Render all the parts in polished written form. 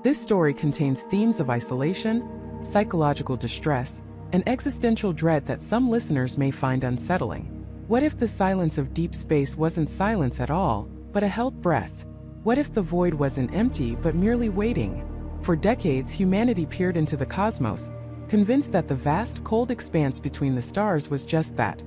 This story contains themes of isolation, psychological distress, and existential dread that some listeners may find unsettling. What if the silence of deep space wasn't silence at all, but a held breath? What if the void wasn't empty but merely waiting? For decades, humanity peered into the cosmos, convinced that the vast, cold expanse between the stars was just that.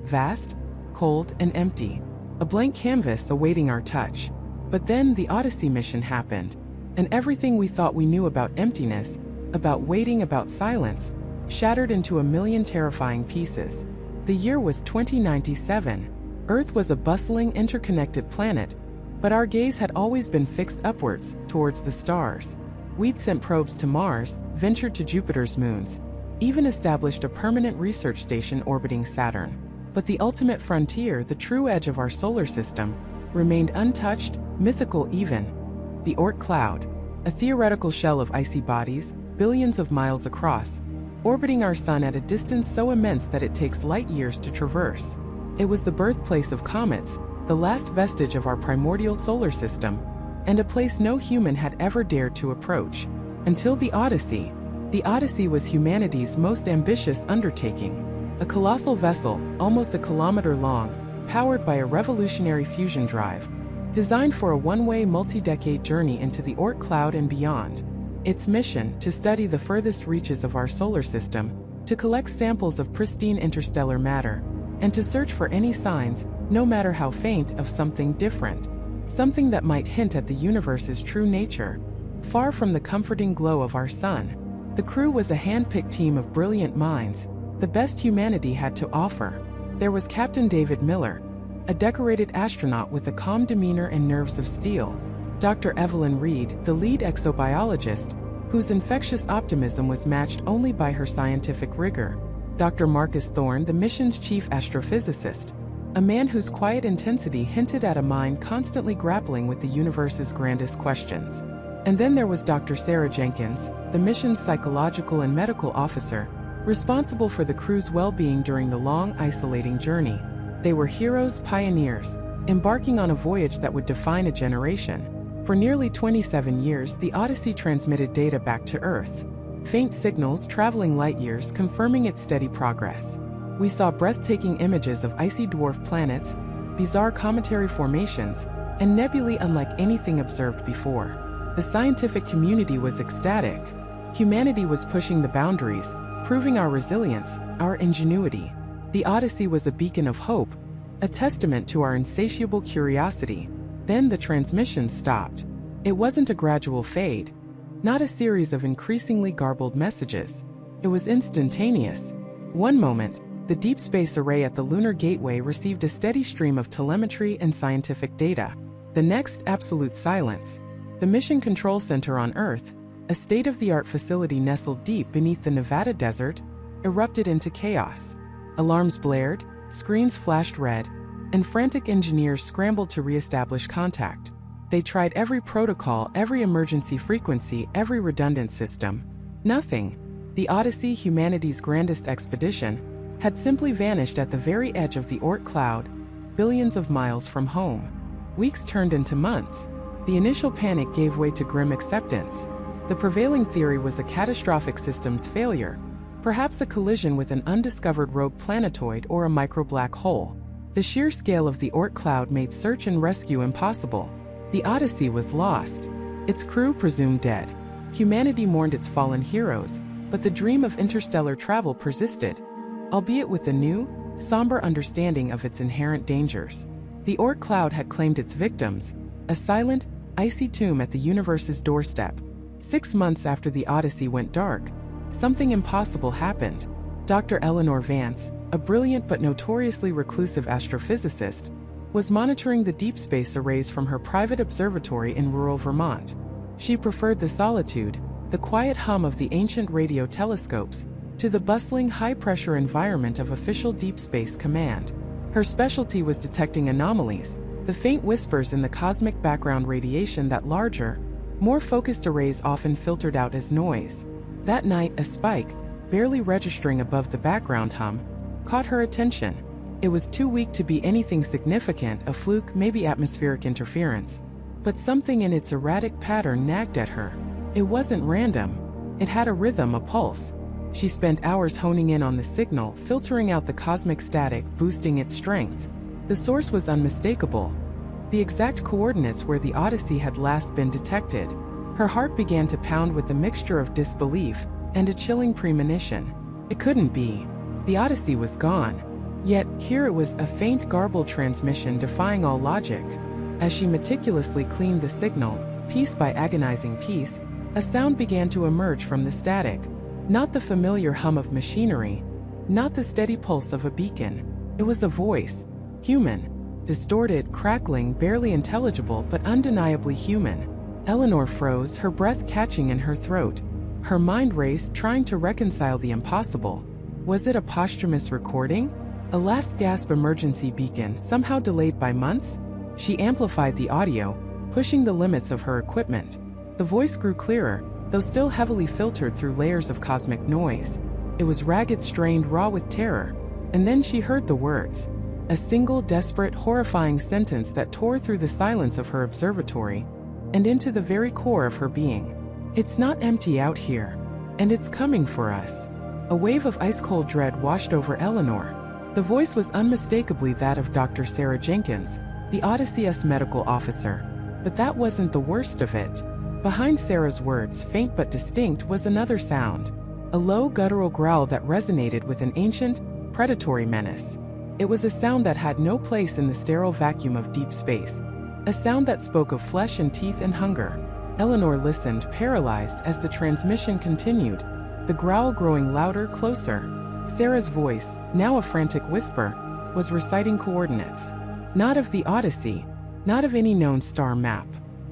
Vast, cold, and empty. A blank canvas awaiting our touch. But then the Odyssey mission happened, and everything we thought we knew about emptiness, about waiting, about silence, shattered into a million terrifying pieces. The year was 2097. Earth was a bustling, interconnected planet, but our gaze had always been fixed upwards, towards the stars. We'd sent probes to Mars, ventured to Jupiter's moons, even established a permanent research station orbiting Saturn. But the ultimate frontier, the true edge of our solar system, remained untouched, mythical even. The Oort cloud, a theoretical shell of icy bodies, billions of miles across, orbiting our sun at a distance so immense that it takes light years to traverse. It was the birthplace of comets, the last vestige of our primordial solar system, and a place no human had ever dared to approach. Until the Odyssey. The Odyssey was humanity's most ambitious undertaking. A colossal vessel, almost a kilometer long, powered by a revolutionary fusion drive, designed for a one-way multi-decade journey into the Oort cloud and beyond. Its mission, to study the furthest reaches of our solar system, to collect samples of pristine interstellar matter, and to search for any signs, no matter how faint, of something different. Something that might hint at the universe's true nature, far from the comforting glow of our sun. The crew was a hand-picked team of brilliant minds, the best humanity had to offer. There was Captain David Miller, a decorated astronaut with a calm demeanor and nerves of steel. Dr. Evelyn Reed, the lead exobiologist, whose infectious optimism was matched only by her scientific rigor. Dr. Marcus Thorne, the mission's chief astrophysicist, a man whose quiet intensity hinted at a mind constantly grappling with the universe's grandest questions. And then there was Dr. Sarah Jenkins, the mission's psychological and medical officer, responsible for the crew's well-being during the long, isolating journey. They were heroes, pioneers, embarking on a voyage that would define a generation. For nearly 27 years, the Odyssey transmitted data back to Earth. Faint signals traveling light years confirming its steady progress. We saw breathtaking images of icy dwarf planets, bizarre cometary formations, and nebulae unlike anything observed before. The scientific community was ecstatic. Humanity was pushing the boundaries, proving our resilience, our ingenuity. The Odyssey was a beacon of hope, a testament to our insatiable curiosity. Then the transmission stopped. It wasn't a gradual fade, not a series of increasingly garbled messages. It was instantaneous. One moment, the Deep Space Array at the Lunar Gateway received a steady stream of telemetry and scientific data. The next, absolute silence. The Mission Control Center on Earth, a state-of-the-art facility nestled deep beneath the Nevada desert, erupted into chaos. Alarms blared, screens flashed red, and frantic engineers scrambled to re-establish contact. They tried every protocol, every emergency frequency, every redundant system. Nothing. The Odyssey, humanity's grandest expedition, had simply vanished at the very edge of the Oort cloud, billions of miles from home. Weeks turned into months. The initial panic gave way to grim acceptance. The prevailing theory was a catastrophic systems failure, perhaps a collision with an undiscovered rogue planetoid or a micro-black hole. The sheer scale of the Oort cloud made search and rescue impossible. The Odyssey was lost, its crew presumed dead. Humanity mourned its fallen heroes, but the dream of interstellar travel persisted, albeit with a new, somber understanding of its inherent dangers. The Oort cloud had claimed its victims, a silent, icy tomb at the universe's doorstep. 6 months after the Odyssey went dark, something impossible happened. Dr. Eleanor Vance, a brilliant but notoriously reclusive astrophysicist, was monitoring the deep space arrays from her private observatory in rural Vermont. She preferred the solitude, the quiet hum of the ancient radio telescopes, to the bustling, high-pressure environment of official Deep Space Command. Her specialty was detecting anomalies, the faint whispers in the cosmic background radiation that larger, more focused arrays often filtered out as noise. That night, a spike, barely registering above the background hum, caught her attention. It was too weak to be anything significant, a fluke, maybe atmospheric interference. But something in its erratic pattern nagged at her. It wasn't random. It had a rhythm, a pulse. She spent hours honing in on the signal, filtering out the cosmic static, boosting its strength. The source was unmistakable. The exact coordinates where the Odyssey had last been detected. Her heart began to pound with a mixture of disbelief and a chilling premonition. It couldn't be. The Odyssey was gone. Yet, here it was, a faint, garbled transmission defying all logic. As she meticulously cleaned the signal, piece by agonizing piece, a sound began to emerge from the static. Not the familiar hum of machinery, not the steady pulse of a beacon. It was a voice. Human. Distorted, crackling, barely intelligible, but undeniably human. Eleanor froze, her breath catching in her throat. Her mind raced, trying to reconcile the impossible. Was it a posthumous recording? A last gasp emergency beacon, somehow delayed by months? She amplified the audio, pushing the limits of her equipment. The voice grew clearer, though still heavily filtered through layers of cosmic noise. It was ragged, strained, raw with terror. And then she heard the words. A single, desperate, horrifying sentence that tore through the silence of her observatory and into the very core of her being. It's not empty out here. And it's coming for us. A wave of ice-cold dread washed over Eleanor. The voice was unmistakably that of Dr. Sarah Jenkins, the Odyssey's medical officer. But that wasn't the worst of it. Behind Sarah's words, faint but distinct, was another sound. A low, guttural growl that resonated with an ancient, predatory menace. It was a sound that had no place in the sterile vacuum of deep space. A sound that spoke of flesh and teeth and hunger. Eleanor listened, paralyzed, as the transmission continued, the growl growing louder, closer. Sarah's voice, now a frantic whisper, was reciting coordinates. Not of the Odyssey, not of any known star map,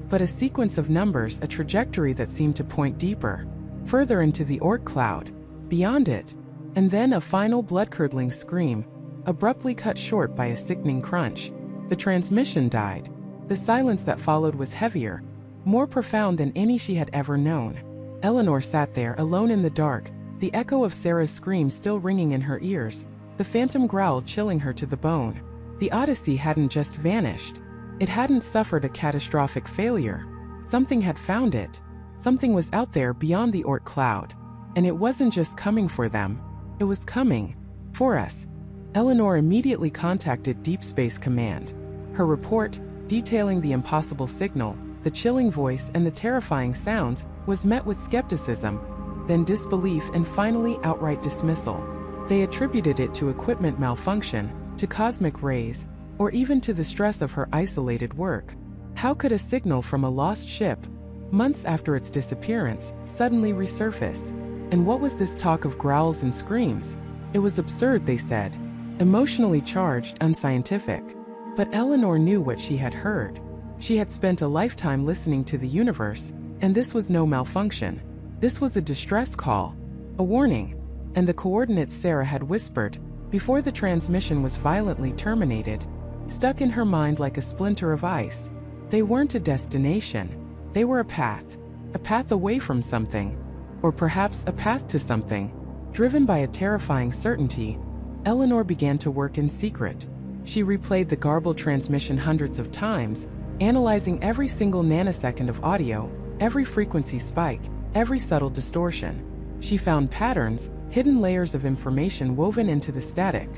but a sequence of numbers, a trajectory that seemed to point deeper, further into the Oort cloud, beyond it. And then a final blood-curdling scream, abruptly cut short by a sickening crunch. The transmission died. The silence that followed was heavier, more profound than any she had ever known. Eleanor sat there, alone in the dark, the echo of Sarah's scream still ringing in her ears, the phantom growl chilling her to the bone. The Odyssey hadn't just vanished. It hadn't suffered a catastrophic failure. Something had found it. Something was out there beyond the Oort cloud. And it wasn't just coming for them. It was coming for us. Eleanor immediately contacted Deep Space Command. Her report, detailing the impossible signal, the chilling voice, and the terrifying sounds, was met with skepticism, then disbelief, and finally outright dismissal. They attributed it to equipment malfunction, to cosmic rays, or even to the stress of her isolated work. How could a signal from a lost ship, months after its disappearance, suddenly resurface? And what was this talk of growls and screams? It was absurd, they said. Emotionally charged, unscientific. But Eleanor knew what she had heard. She had spent a lifetime listening to the universe, and this was no malfunction. This was a distress call, a warning, and the coordinates Sarah had whispered, before the transmission was violently terminated, stuck in her mind like a splinter of ice. They weren't a destination. They were a path away from something, or perhaps a path to something. Driven by a terrifying certainty, Eleanor began to work in secret. She replayed the garbled transmission hundreds of times, analyzing every single nanosecond of audio, every frequency spike, every subtle distortion. She found patterns, hidden layers of information woven into the static.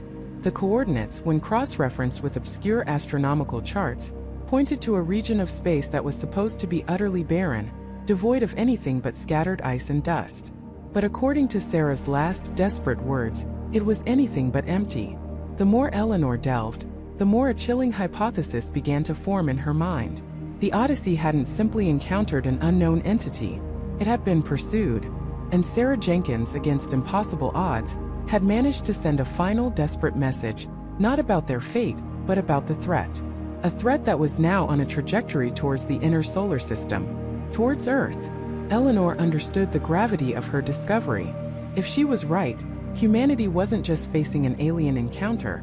The coordinates, when cross-referenced with obscure astronomical charts, pointed to a region of space that was supposed to be utterly barren, devoid of anything but scattered ice and dust. But according to Sarah's last, desperate words, it was anything but empty. The more Eleanor delved, the more a chilling hypothesis began to form in her mind. The Odyssey hadn't simply encountered an unknown entity. It had been pursued, and Sarah Jenkins, against impossible odds, had managed to send a final desperate message, not about their fate, but about the threat. A threat that was now on a trajectory towards the inner solar system, towards Earth. Eleanor understood the gravity of her discovery. If she was right, humanity wasn't just facing an alien encounter.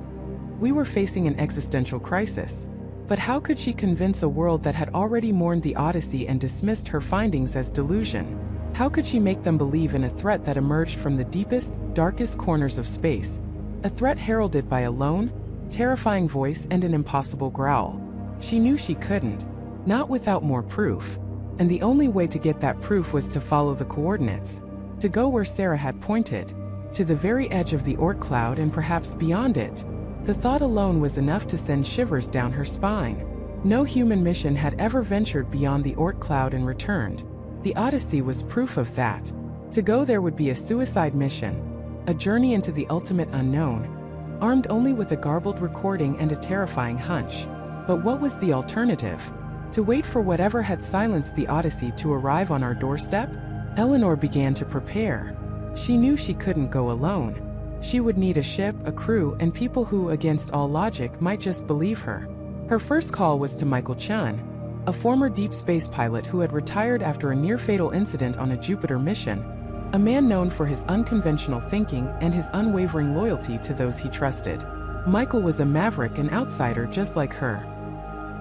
We were facing an existential crisis. But how could she convince a world that had already mourned the Odyssey and dismissed her findings as delusion? How could she make them believe in a threat that emerged from the deepest, darkest corners of space? A threat heralded by a lone, terrifying voice and an impossible growl. She knew she couldn't. Not without more proof. and the only way to get that proof was to follow the coordinates, to go where Sarah had pointed, to the very edge of the Oort cloud and perhaps beyond it. The thought alone was enough to send shivers down her spine. No human mission had ever ventured beyond the Oort cloud and returned. The Odyssey was proof of that. To go there would be a suicide mission, a journey into the ultimate unknown, armed only with a garbled recording and a terrifying hunch. But what was the alternative? To wait for whatever had silenced the Odyssey to arrive on our doorstep? Eleanor began to prepare. She knew she couldn't go alone. She would need a ship, a crew, and people who, against all logic, might just believe her. Her first call was to Michael Chun, a former deep space pilot who had retired after a near-fatal incident on a Jupiter mission, a man known for his unconventional thinking and his unwavering loyalty to those he trusted. Michael was a maverick, an outsider just like her.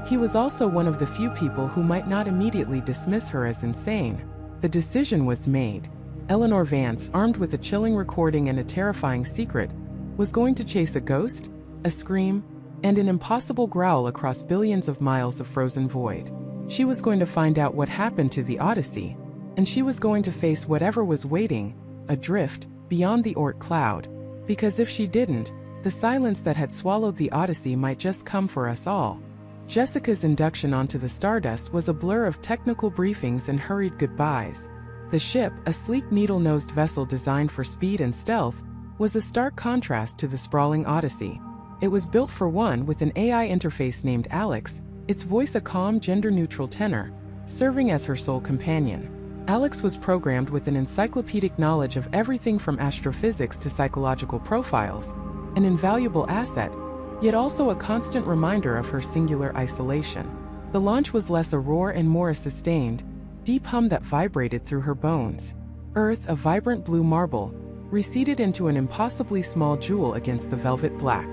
He was also one of the few people who might not immediately dismiss her as insane. The decision was made. Eleanor Vance, armed with a chilling recording and a terrifying secret, was going to chase a ghost, a scream, and an impossible growl across billions of miles of frozen void. She was going to find out what happened to the Odyssey, and she was going to face whatever was waiting, adrift, beyond the Oort cloud. Because if she didn't, the silence that had swallowed the Odyssey might just come for us all. Jessica's induction onto the Stardust was a blur of technical briefings and hurried goodbyes. The ship, a sleek needle-nosed vessel designed for speed and stealth, was a stark contrast to the sprawling Odyssey. It was built for one with an AI interface named Alex, its voice a calm, gender-neutral tenor, serving as her sole companion. Alex was programmed with an encyclopedic knowledge of everything from astrophysics to psychological profiles, an invaluable asset, yet also a constant reminder of her singular isolation. The launch was less a roar and more a sustained, deep hum that vibrated through her bones. Earth, a vibrant blue marble, receded into an impossibly small jewel against the velvet black.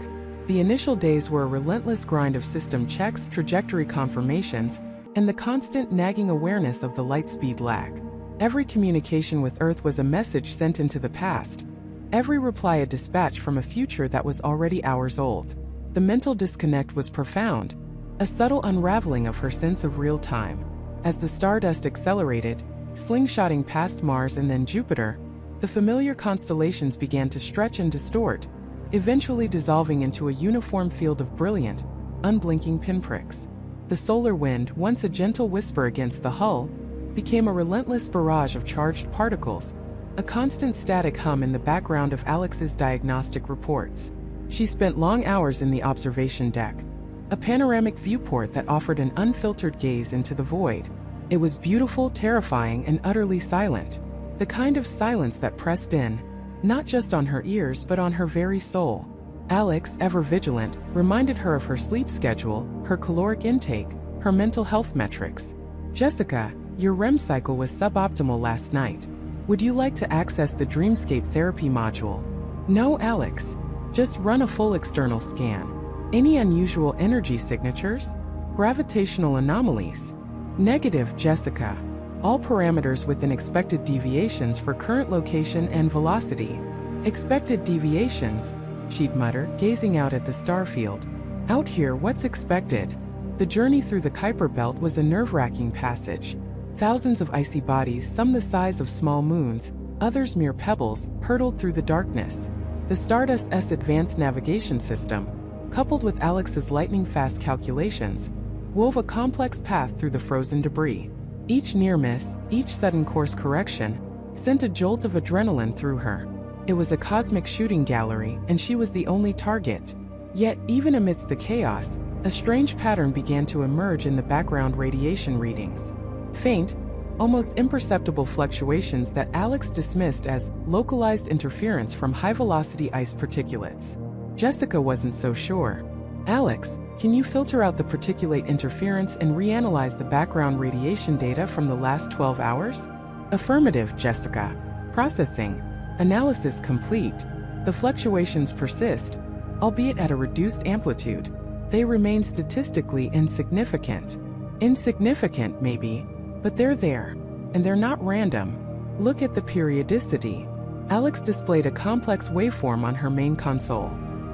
The initial days were a relentless grind of system checks, trajectory confirmations, and the constant nagging awareness of the light speed lag. Every communication with Earth was a message sent into the past, every reply a dispatch from a future that was already hours old. The mental disconnect was profound, a subtle unraveling of her sense of real time. As the Stardust accelerated, slingshotting past Mars and then Jupiter, the familiar constellations began to stretch and distort, eventually dissolving into a uniform field of brilliant, unblinking pinpricks. The solar wind, once a gentle whisper against the hull, became a relentless barrage of charged particles, a constant static hum in the background of Alex's diagnostic reports. She spent long hours in the observation deck, a panoramic viewport that offered an unfiltered gaze into the void. It was beautiful, terrifying, and utterly silent, the kind of silence that pressed in, not just on her ears but on her very soul. Alex, ever vigilant, reminded her of her sleep schedule, her caloric intake, her mental health metrics. "Jessica, your REM cycle was suboptimal last night. Would you like to access the Dreamscape therapy module?" "No, Alex. Just run a full external scan. Any unusual energy signatures? Gravitational anomalies?" "Negative, Jessica. All parameters within expected deviations for current location and velocity." "Expected deviations?" she'd mutter, gazing out at the starfield. "Out here, what's expected?" The journey through the Kuiper Belt was a nerve-wracking passage. Thousands of icy bodies, some the size of small moons, others mere pebbles, hurtled through the darkness. The Stardust's advanced navigation system, coupled with Alex's lightning-fast calculations, wove a complex path through the frozen debris. Each near miss, each sudden course correction, sent a jolt of adrenaline through her. It was a cosmic shooting gallery, and she was the only target. Yet, even amidst the chaos, a strange pattern began to emerge in the background radiation readings. Faint, almost imperceptible fluctuations that Alex dismissed as localized interference from high-velocity ice particulates. Jessica wasn't so sure. "Alex, can you filter out the particulate interference and reanalyze the background radiation data from the last 12 hours? "Affirmative, Jessica. Processing. Analysis complete. The fluctuations persist, albeit at a reduced amplitude. They remain statistically insignificant." "Insignificant, maybe, but they're there, and they're not random. Look at the periodicity." Alex displayed a complex waveform on her main console.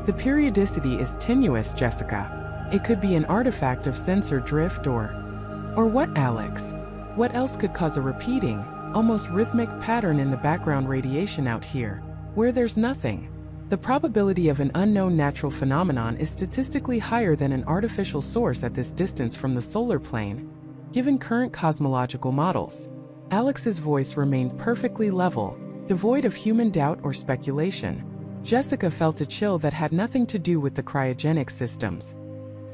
"The periodicity is tenuous, Jessica. It could be an artifact of sensor drift or what, Alex?" What else could cause a repeating, almost rhythmic pattern in the background radiation out here, where there's nothing? The probability of an unknown natural phenomenon is statistically higher than an artificial source at this distance from the solar plane, given current cosmological models. Alex's voice remained perfectly level, devoid of human doubt or speculation. Jessica felt a chill that had nothing to do with the cryogenic systems.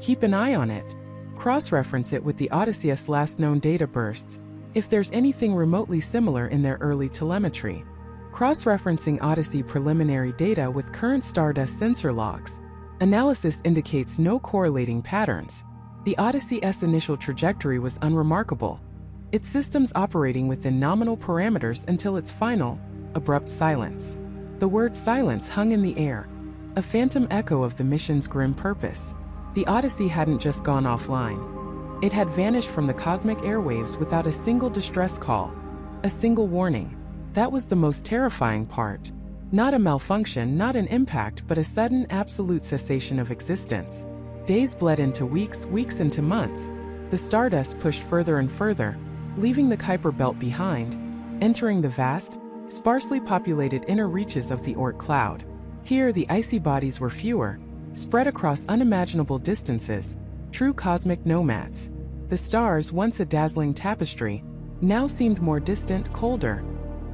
Keep an eye on it. Cross-reference it with the Odysseus' last known data bursts, if there's anything remotely similar in their early telemetry. Cross-referencing Odyssey preliminary data with current Stardust sensor logs. Analysis indicates no correlating patterns. The Odyssey's initial trajectory was unremarkable, its systems operating within nominal parameters until its final, abrupt silence. The word silence hung in the air, a phantom echo of the mission's grim purpose. The Odyssey hadn't just gone offline. It had vanished from the cosmic airwaves without a single distress call, a single warning. That was the most terrifying part. Not a malfunction, not an impact, but a sudden, absolute cessation of existence. Days bled into weeks, weeks into months. The Stardust pushed further and further, leaving the Kuiper Belt behind, entering the vast, sparsely populated inner reaches of the Oort cloud. Here, the icy bodies were fewer, spread across unimaginable distances, true cosmic nomads. The stars, once a dazzling tapestry, now seemed more distant, colder,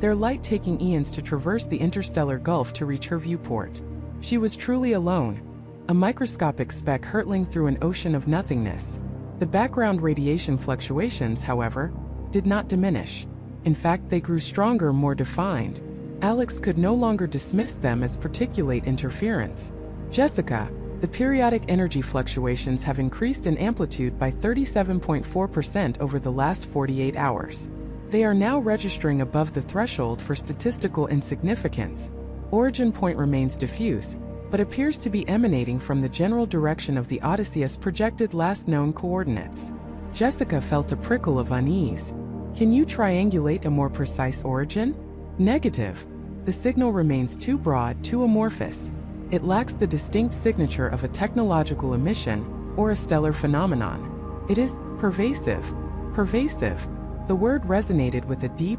their light taking eons to traverse the interstellar gulf to reach her viewport. She was truly alone, a microscopic speck hurtling through an ocean of nothingness. The background radiation fluctuations, however, did not diminish. In fact, they grew stronger, more defined. Alex could no longer dismiss them as particulate interference. Jessica, the periodic energy fluctuations have increased in amplitude by 37.4% over the last 48 hours. They are now registering above the threshold for statistical insignificance. Origin point remains diffuse, but appears to be emanating from the general direction of the Odysseus' projected last known coordinates. Jessica felt a prickle of unease. Can you triangulate a more precise origin? Negative. The signal remains too broad, too amorphous. It lacks the distinct signature of a technological emission or a stellar phenomenon. It is pervasive. Pervasive. The word resonated with a deep,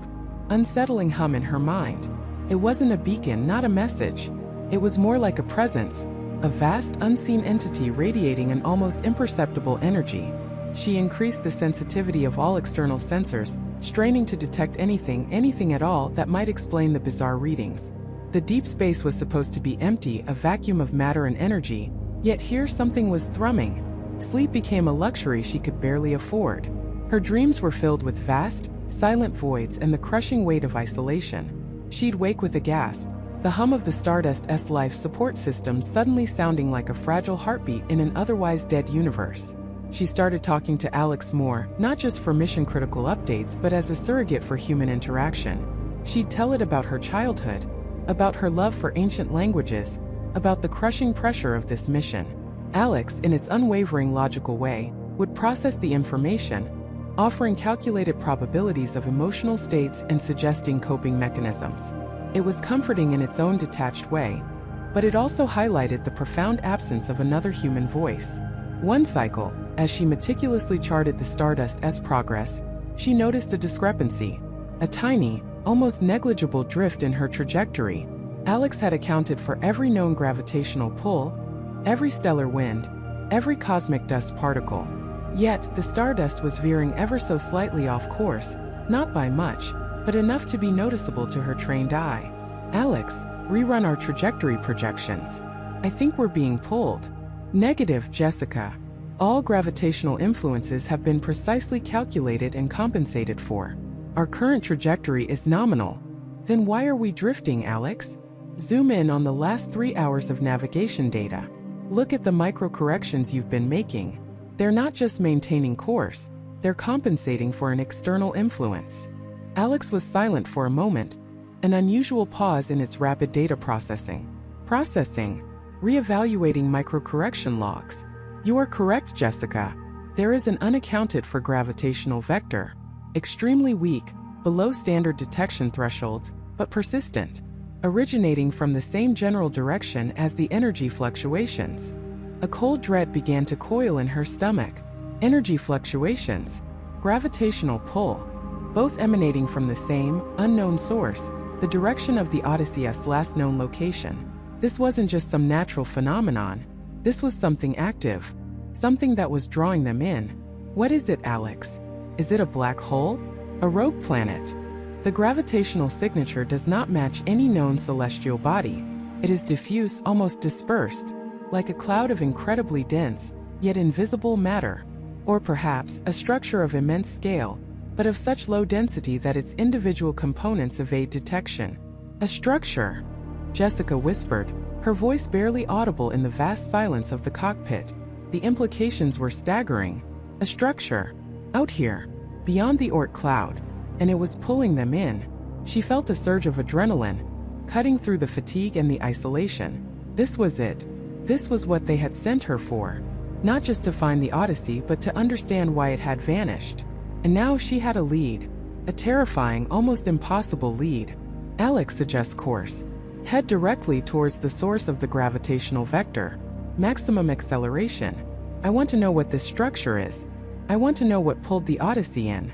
unsettling hum in her mind. It wasn't a beacon, not a message. It was more like a presence, a vast, unseen entity radiating an almost imperceptible energy. She increased the sensitivity of all external sensors, straining to detect anything at all that might explain the bizarre readings. The deep space was supposed to be empty, a vacuum of matter and energy, yet here something was thrumming. Sleep became a luxury she could barely afford. Her dreams were filled with vast, silent voids and the crushing weight of isolation. She'd wake with a gasp, the hum of the Stardust's life support system suddenly sounding like a fragile heartbeat in an otherwise dead universe. She started talking to Alex more, not just for mission-critical updates but as a surrogate for human interaction. She'd tell it about her childhood, about her love for ancient languages, about the crushing pressure of this mission. Alex, in its unwavering logical way, would process the information, offering calculated probabilities of emotional states and suggesting coping mechanisms. It was comforting in its own detached way, but it also highlighted the profound absence of another human voice. One cycle, as she meticulously charted the Stardust's progress, she noticed a discrepancy, a tiny, almost negligible drift in her trajectory. Alex had accounted for every known gravitational pull, every stellar wind, every cosmic dust particle. Yet, the Stardust was veering ever so slightly off course, not by much, but enough to be noticeable to her trained eye. Alex, rerun our trajectory projections. I think we're being pulled. Negative, Jessica. All gravitational influences have been precisely calculated and compensated for. Our current trajectory is nominal. Then why are we drifting, Alex? Zoom in on the last 3 hours of navigation data. Look at the micro-corrections you've been making. They're not just maintaining course, they're compensating for an external influence. Alex was silent for a moment, an unusual pause in its rapid data processing. Reevaluating micro-correction logs. You are correct, Jessica. There is an unaccounted for gravitational vector. Extremely weak, below standard detection thresholds, but persistent. Originating from the same general direction as the energy fluctuations. A cold dread began to coil in her stomach. Energy fluctuations. Gravitational pull. both emanating from the same, unknown source, the direction of the Odyssey's last known location. This wasn't just some natural phenomenon. This was something active, something that was drawing them in. What is it, Alex? Is it a black hole? A rogue planet? The gravitational signature does not match any known celestial body. It is diffuse, almost dispersed, like a cloud of incredibly dense, yet invisible matter. Or perhaps a structure of immense scale, but of such low density that its individual components evade detection. A structure, Jessica whispered, her voice barely audible in the vast silence of the cockpit. The implications were staggering. A structure, out here, beyond the Oort cloud, and it was pulling them in. She felt a surge of adrenaline, cutting through the fatigue and the isolation. This was it. This was what they had sent her for. Not just to find the Odyssey, but to understand why it had vanished. And now she had a lead. A terrifying, almost impossible lead. Alex suggests course. Head directly towards the source of the gravitational vector. Maximum acceleration. I want to know what this structure is. I want to know what pulled the Odyssey in.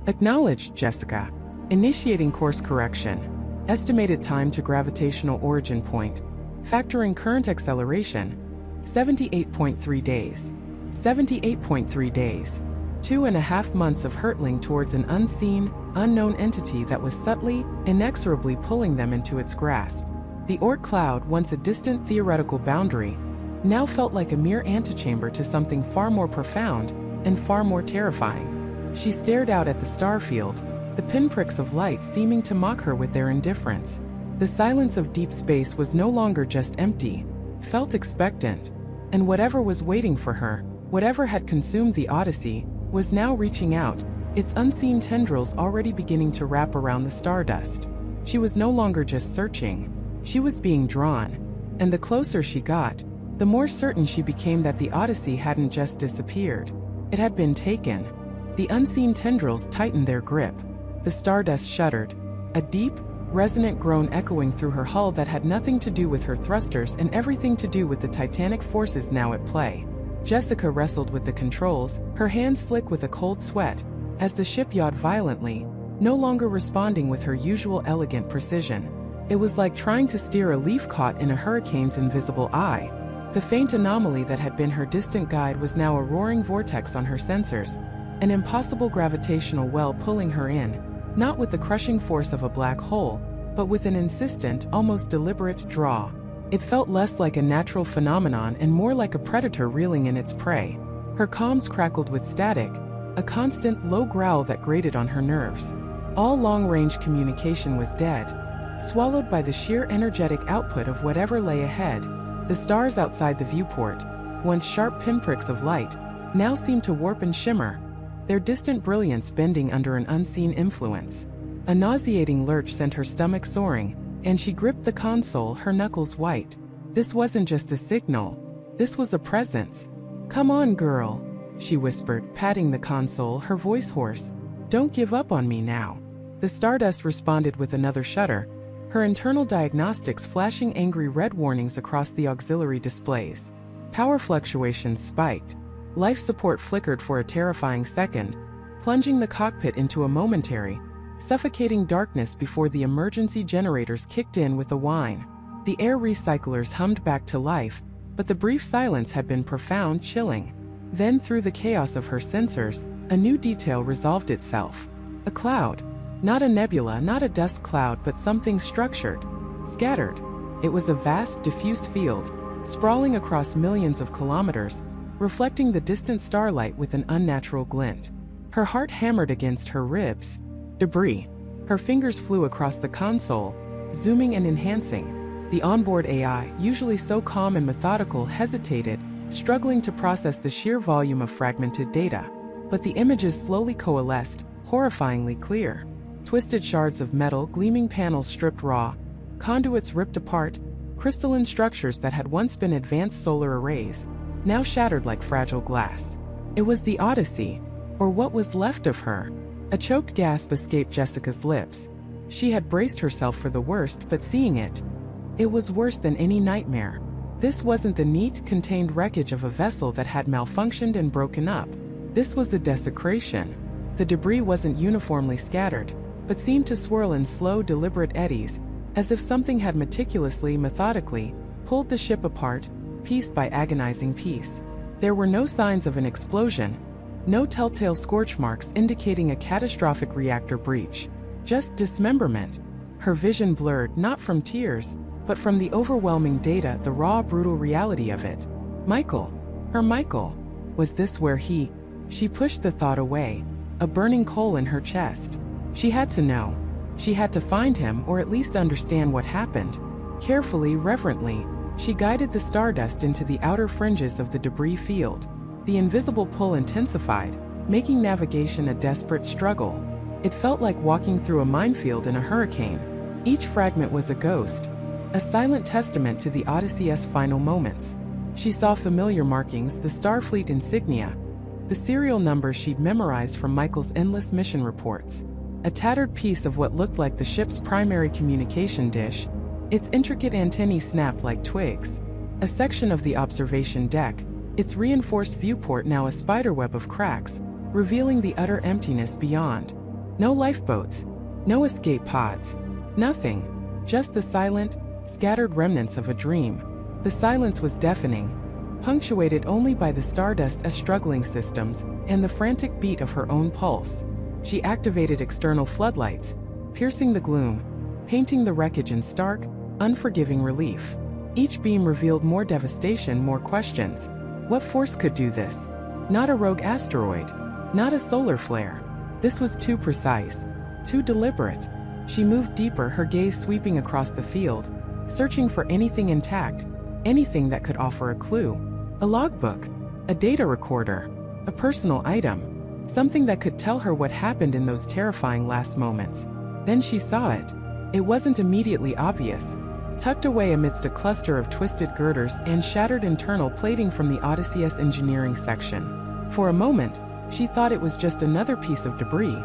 Acknowledged, Jessica. Initiating course correction. Estimated time to gravitational origin point. Factoring current acceleration. 78.3 days. 78.3 days. 2.5 months of hurtling towards an unseen, unknown entity that was subtly, inexorably pulling them into its grasp. The Oort cloud, once a distant theoretical boundary, now felt like a mere antechamber to something far more profound and far more terrifying. She stared out at the starfield, the pinpricks of light seeming to mock her with their indifference. The silence of deep space was no longer just empty, felt expectant, and whatever was waiting for her, whatever had consumed the Odyssey, was now reaching out, its unseen tendrils already beginning to wrap around the stardust. She was no longer just searching, she was being drawn, and the closer she got, the more certain she became that the Odyssey hadn't just disappeared. It had been taken. The unseen tendrils tightened their grip. The stardust shuddered, a deep, resonant groan echoing through her hull that had nothing to do with her thrusters and everything to do with the titanic forces now at play. Jessica wrestled with the controls, her hands slick with a cold sweat, as the ship yawed violently, no longer responding with her usual elegant precision. It was like trying to steer a leaf caught in a hurricane's invisible eye. The faint anomaly that had been her distant guide was now a roaring vortex on her sensors, an impossible gravitational well pulling her in, not with the crushing force of a black hole, but with an insistent, almost deliberate draw. It felt less like a natural phenomenon and more like a predator reeling in its prey. Her comms crackled with static, a constant low growl that grated on her nerves. All long-range communication was dead, swallowed by the sheer energetic output of whatever lay ahead. The stars outside the viewport, once sharp pinpricks of light, now seemed to warp and shimmer, their distant brilliance bending under an unseen influence. A nauseating lurch sent her stomach soaring, and she gripped the console, her knuckles white. This wasn't just a signal. This was a presence. "Come on, girl," she whispered, patting the console, her voice hoarse. "Don't give up on me now." The stardust responded with another shudder, her internal diagnostics flashing angry red warnings across the auxiliary displays. Power fluctuations spiked. Life support flickered for a terrifying second, plunging the cockpit into a momentary, suffocating darkness before the emergency generators kicked in with a whine. The air recyclers hummed back to life, but the brief silence had been profound, chilling. Then, through the chaos of her sensors, a new detail resolved itself. A cloud. Not a nebula, not a dust cloud, but something structured, scattered. It was a vast, diffuse field, sprawling across millions of kilometers, reflecting the distant starlight with an unnatural glint. Her heart hammered against her ribs. Debris. Her fingers flew across the console, zooming and enhancing. The onboard AI, usually so calm and methodical, hesitated, struggling to process the sheer volume of fragmented data. But the images slowly coalesced, horrifyingly clear. Twisted shards of metal, gleaming panels stripped raw, conduits ripped apart, crystalline structures that had once been advanced solar arrays, now shattered like fragile glass. It was the Odyssey, or what was left of her. A choked gasp escaped Jessica's lips. She had braced herself for the worst, but seeing it, it was worse than any nightmare. This wasn't the neat, contained wreckage of a vessel that had malfunctioned and broken up. This was a desecration. The debris wasn't uniformly scattered, but seemed to swirl in slow, deliberate eddies, as if something had methodically pulled the ship apart, piece by agonizing piece. There were no signs of an explosion, no telltale scorch marks indicating a catastrophic reactor breach, just dismemberment. Her vision blurred not from tears, but from the overwhelming data, the raw, brutal reality of it. Michael. Her Michael. Was this where he? She pushed the thought away, a burning coal in her chest. She had to know. She had to find him, or at least understand what happened. Carefully, reverently, she guided the stardust into the outer fringes of the debris field. The invisible pull intensified, making navigation a desperate struggle. It felt like walking through a minefield in a hurricane. Each fragment was a ghost, a silent testament to the Odyssey's final moments. She saw familiar markings, the Starfleet insignia, the serial numbers she'd memorized from Michael's endless mission reports. A tattered piece of what looked like the ship's primary communication dish, its intricate antennae snapped like twigs. A section of the observation deck, its reinforced viewport now a spiderweb of cracks, revealing the utter emptiness beyond. No lifeboats, no escape pods, nothing, just the silent, scattered remnants of a dream. The silence was deafening, punctuated only by the stardust's struggling systems and the frantic beat of her own pulse. She activated external floodlights, piercing the gloom, painting the wreckage in stark, unforgiving relief. Each beam revealed more devastation, more questions. What force could do this? Not a rogue asteroid, not a solar flare. This was too precise, too deliberate. She moved deeper, her gaze sweeping across the field, searching for anything intact, anything that could offer a clue. A logbook, a data recorder, a personal item, something that could tell her what happened in those terrifying last moments. Then she saw it. It wasn't immediately obvious. Tucked away amidst a cluster of twisted girders and shattered internal plating from the Odyssey's engineering section. For a moment, she thought it was just another piece of debris,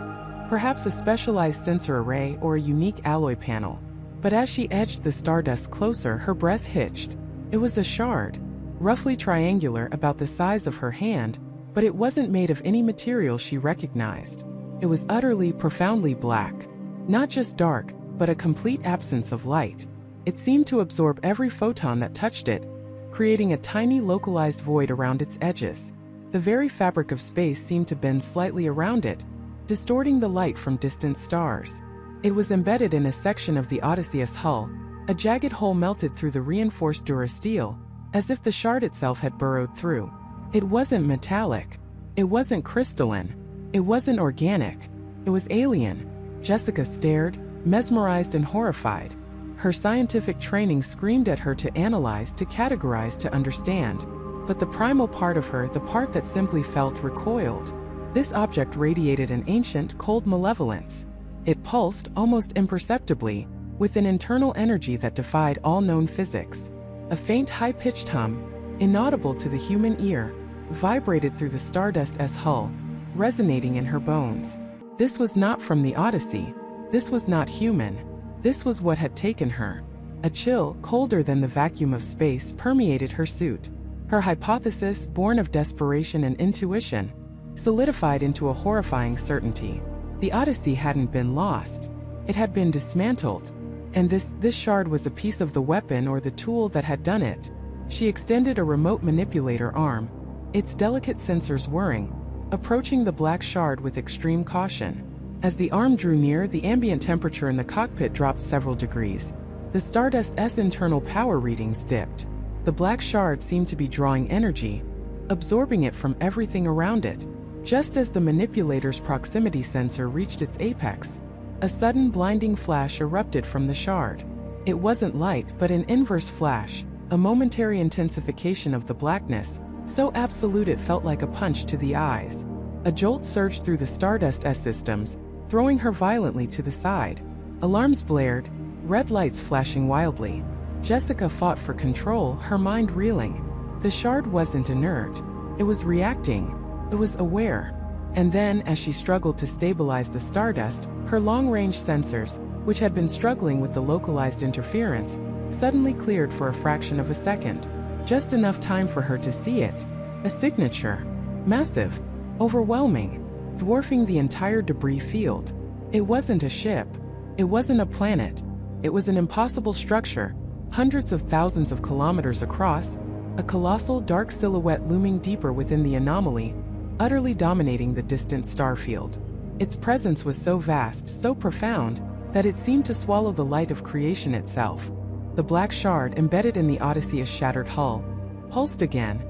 perhaps a specialized sensor array or a unique alloy panel. But as she edged the stardust closer, her breath hitched. It was a shard, roughly triangular, about the size of her hand, but it wasn't made of any material she recognized. It was utterly, profoundly black. Not just dark, but a complete absence of light. It seemed to absorb every photon that touched it, creating a tiny localized void around its edges. The very fabric of space seemed to bend slightly around it, distorting the light from distant stars. It was embedded in a section of the Odyssey's hull, a jagged hole melted through the reinforced durasteel, as if the shard itself had burrowed through. It wasn't metallic. It wasn't crystalline. It wasn't organic. It was alien. Jessica stared, mesmerized and horrified. Her scientific training screamed at her to analyze, to categorize, to understand. But the primal part of her, the part that simply felt, recoiled. This object radiated an ancient, cold malevolence. It pulsed, almost imperceptibly, with an internal energy that defied all known physics. A faint, high-pitched hum, inaudible to the human ear, vibrated through the Stardust's hull, resonating in her bones. This was not from the Odyssey. This was not human. This was what had taken her. A chill, colder than the vacuum of space, permeated her suit. Her hypothesis, born of desperation and intuition, solidified into a horrifying certainty. The Odyssey hadn't been lost. It had been dismantled. And this shard was a piece of the weapon or the tool that had done it. She extended a remote manipulator arm, its delicate sensors whirring, approaching the black shard with extreme caution. As the arm drew near, the ambient temperature in the cockpit dropped several degrees. The Stardust's internal power readings dipped. The black shard seemed to be drawing energy, absorbing it from everything around it. Just as the manipulator's proximity sensor reached its apex, a sudden blinding flash erupted from the shard. It wasn't light, but an inverse flash, a momentary intensification of the blackness, so absolute it felt like a punch to the eyes. A jolt surged through the Stardust's systems, throwing her violently to the side. Alarms blared, red lights flashing wildly. Jessica fought for control, her mind reeling. The shard wasn't inert. It was reacting. It was aware. And then, as she struggled to stabilize the Stardust, her long-range sensors, which had been struggling with the localized interference, suddenly cleared for a fraction of a second. Just enough time for her to see it. A signature. Massive. Overwhelming. dwarfing the entire debris field. It wasn't a ship. It wasn't a planet. It was an impossible structure, hundreds of thousands of kilometers across, a colossal dark silhouette looming deeper within the anomaly, utterly dominating the distant star field. Its presence was so vast, so profound, that it seemed to swallow the light of creation itself. The black shard embedded in the Odysseus' shattered hull pulsed again,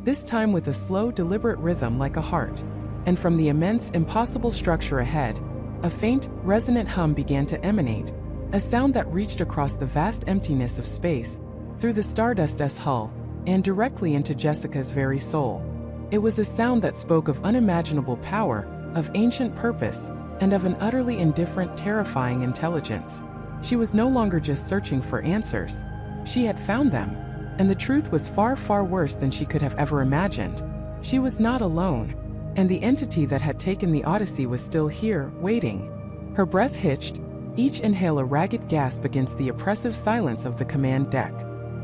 this time with a slow, deliberate rhythm like a heart. And from the immense, impossible structure ahead, a faint, resonant hum began to emanate, a sound that reached across the vast emptiness of space, through the Stardust's hull, and directly into Jessica's very soul. It was a sound that spoke of unimaginable power, of ancient purpose, and of an utterly indifferent, terrifying intelligence. She was no longer just searching for answers. She had found them. And the truth was far, far worse than she could have ever imagined. She was not alone. And the entity that had taken the Odyssey was still here, waiting. Her breath hitched, each inhale a ragged gasp against the oppressive silence of the command deck.